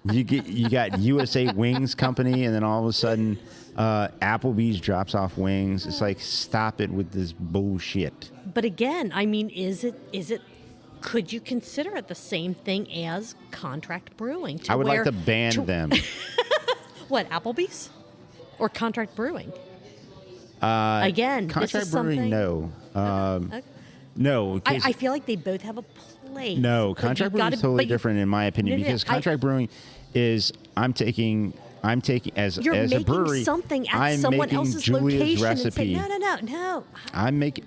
you got USA Wings Company, and then all of a sudden, Applebee's drops off wings. It's like, stop it with this bullshit. But again, I mean, is it? Could you consider it the same thing as contract brewing? I would like where- to ban them. What, Applebee's? Or contract brewing? Again, this Contract is brewing, something- no. Okay. No. 'cause- I feel like they both have a place. No, but contract you brewing gotta- is totally but you- different in my opinion, No, no, because I- contract brewing is I'm taking as You're as a making brewery. something at I'm someone making else's Julia's location recipe. and say, no.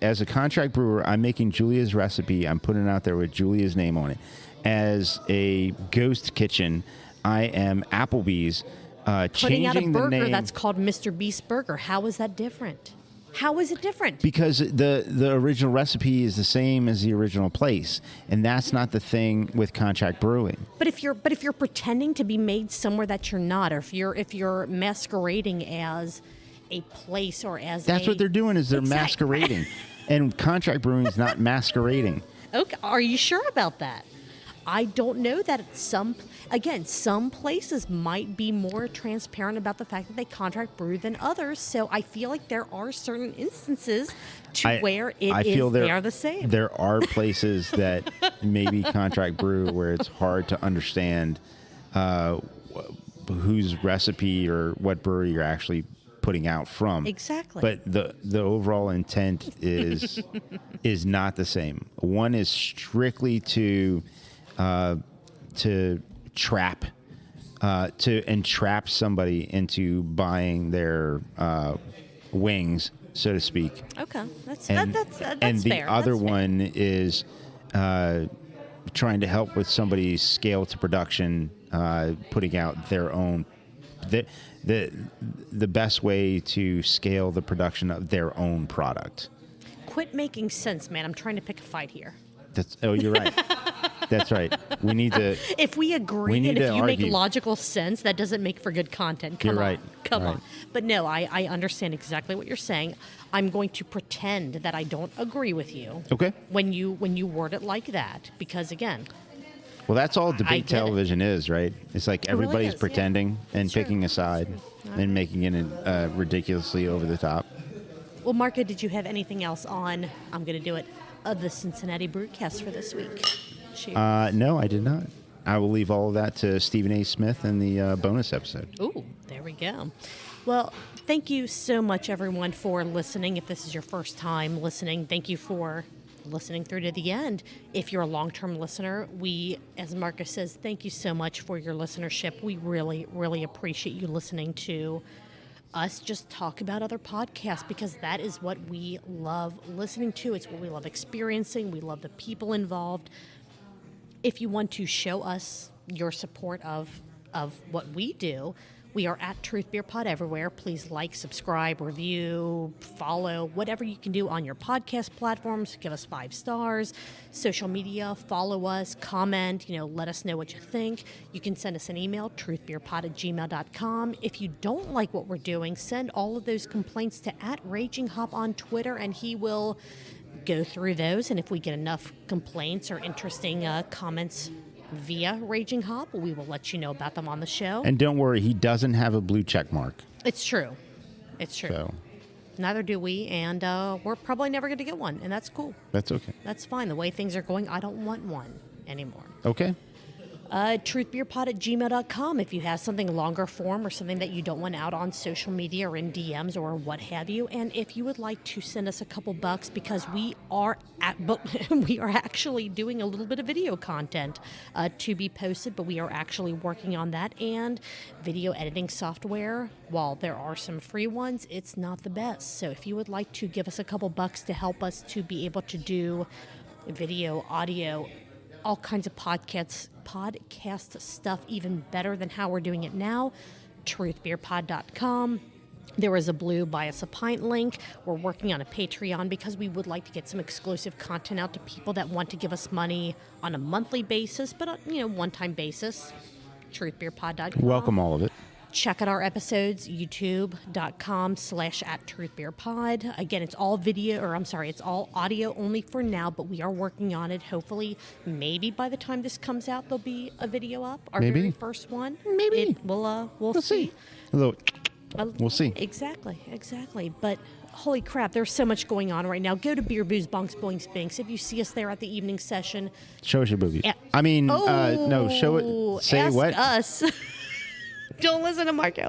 As a contract brewer, I'm making Julia's recipe. I'm putting it out there with Julia's name on it. As a ghost kitchen, I am Applebee's. Putting out a Changing the burger name that's called Mr. Beast Burger. How is that different? How is it different? because the original recipe is the same as the original place, and that's not the thing with contract brewing. But if you're pretending to be made somewhere that you're not, or if you're masquerading as a place or as That's what they're doing is they're Exactly. masquerading, and contract brewing is not masquerading. Okay, are you sure about that? I don't know that some places might be more transparent about the fact that they contract brew than others. So I feel like there are certain instances where they are the same. There are places that maybe contract brew where it's hard to understand whose recipe or what brewery you're actually putting out from. Exactly. But the overall intent is not the same. One is strictly to entrap somebody into buying their wings, so to speak. Okay, that's And the fair. other That's fair. one is trying to help with somebody's scale to production putting out their own. The best way to scale the production of their own product. Quit making sense, man. I'm trying to pick a fight here. You're right. That's right. We need to. If we agree and if you make logical sense, that doesn't make for good content. Come You're on. right. Come Right. on. But no, I understand exactly what you're saying. I'm going to pretend that I don't agree with you. Okay. When you word it like that, because again, Well, that's all I debate get television is, right? It's like really everybody's is, yeah. pretending and It's true. picking a side and making it ridiculously over the top. well, Marco, did you have anything else on? I'm going to do it. The Cincinnati Brewcast for this week. Shoot. No, I did not. I will leave all of that to Stephen A. Smith in the bonus episode. Ooh, there we go. Well, thank you so much, everyone, for listening. If this is your first time listening, thank you for listening through to the end. If you're a long-term listener, we, as Marcus says, thank you so much for your listenership. We really, really appreciate you listening to us just talk about other podcasts, because that is what we love listening to. It's what we love experiencing. We love the people involved. If you want to show us your support of what we do, we are at Truth Beer Pod everywhere. Please like, subscribe, review, follow, whatever you can do on your podcast platforms. Give us 5 stars. Social media, follow us, comment, let us know what you think. You can send us an email, truthbeerpod@gmail.com. If you don't like what we're doing, send all of those complaints to @RagingHop on Twitter, and he will go through those. And if we get enough complaints or interesting comments via Raging Hop, we will let you know about them on the show. And don't worry, he doesn't have a blue check mark. It's true. It's true. So Neither do we, and we're probably never going to get one, and that's cool. that's okay. That's fine. The way things are going, I don't want one anymore. Okay. Truthbeerpod@gmail.com if you have something longer form or something that you don't want out on social media or in DMs or what have you. And if you would like to send us a couple bucks, because we are actually doing a little bit of video content to be posted, but we are actually working on that. And video editing software, while there are some free ones, it's not the best. So if you would like to give us a couple bucks to help us to be able to do video, audio, all kinds of podcast stuff even better than how we're doing it now, truthbeerpod.com. There is a blue buy us a pint link. We're working on a Patreon because we would like to get some exclusive content out to people that want to give us money on a monthly basis, but one-time basis. Truthbeerpod.com. Welcome all of it. Check out our episodes, youtube.com/@truthbeerpod. Again, it's all it's all audio only for now, but we are working on it. Hopefully, maybe by the time this comes out, there'll be a video up. Our Maybe. very first one. Maybe. We'll see. We'll see. Exactly. But holy crap, there's so much going on right now. Go to Beer, Booze, Bunks, Boings, Binks. If you see us there at the evening session. Show us your boobies. No, show it. Say ask what? us. Don't listen to Marco.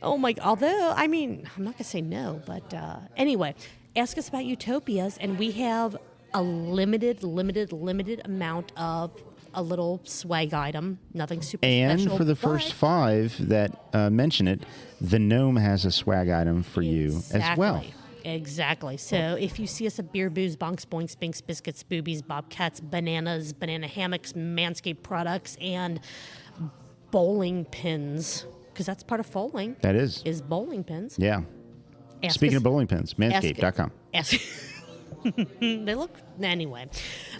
Oh my! Although, I'm not going to say no, but anyway, ask us about Utopias, and we have a limited amount of a little swag item. Nothing super And special. for the first 5 that mention it, the gnome has a swag item for you as well. Exactly. So if you see us at Beer, Booze, Bonks, Boinks, Binks, Biscuits, Boobies, Bobcats, Bananas, Banana Hammocks, Manscaped products, and bowling pins, because that's part of foaling. That is bowling pins. Yeah. Speaking of bowling pins, manscaped.com. They look anyway.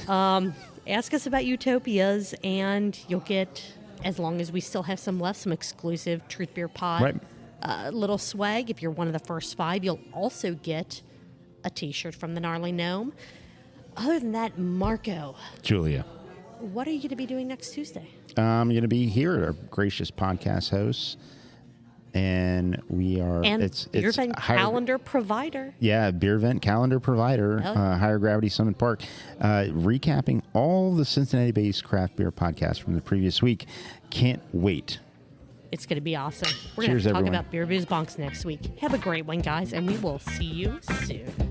Ask us about Utopias, and you'll get, as long as we still have some left, some exclusive Truth Beer Pod little swag. If you're one of the first 5, you'll also get a T-shirt from the Gnarly Gnome. Other than that, Marco, Julia, what are you going to be doing next Tuesday? I'm going to be here at our gracious podcast hosts, and we are. It's Beer Vent calendar provider. Yeah, Beer Vent calendar provider, Higher Gravity Summit Park, recapping all the Cincinnati-based craft beer podcasts from the previous week. Can't wait. It's going to be awesome. We're Cheers, going to talk everyone. about Beer, Booze, Bonks next week. Have a great one, guys, and we will see you soon.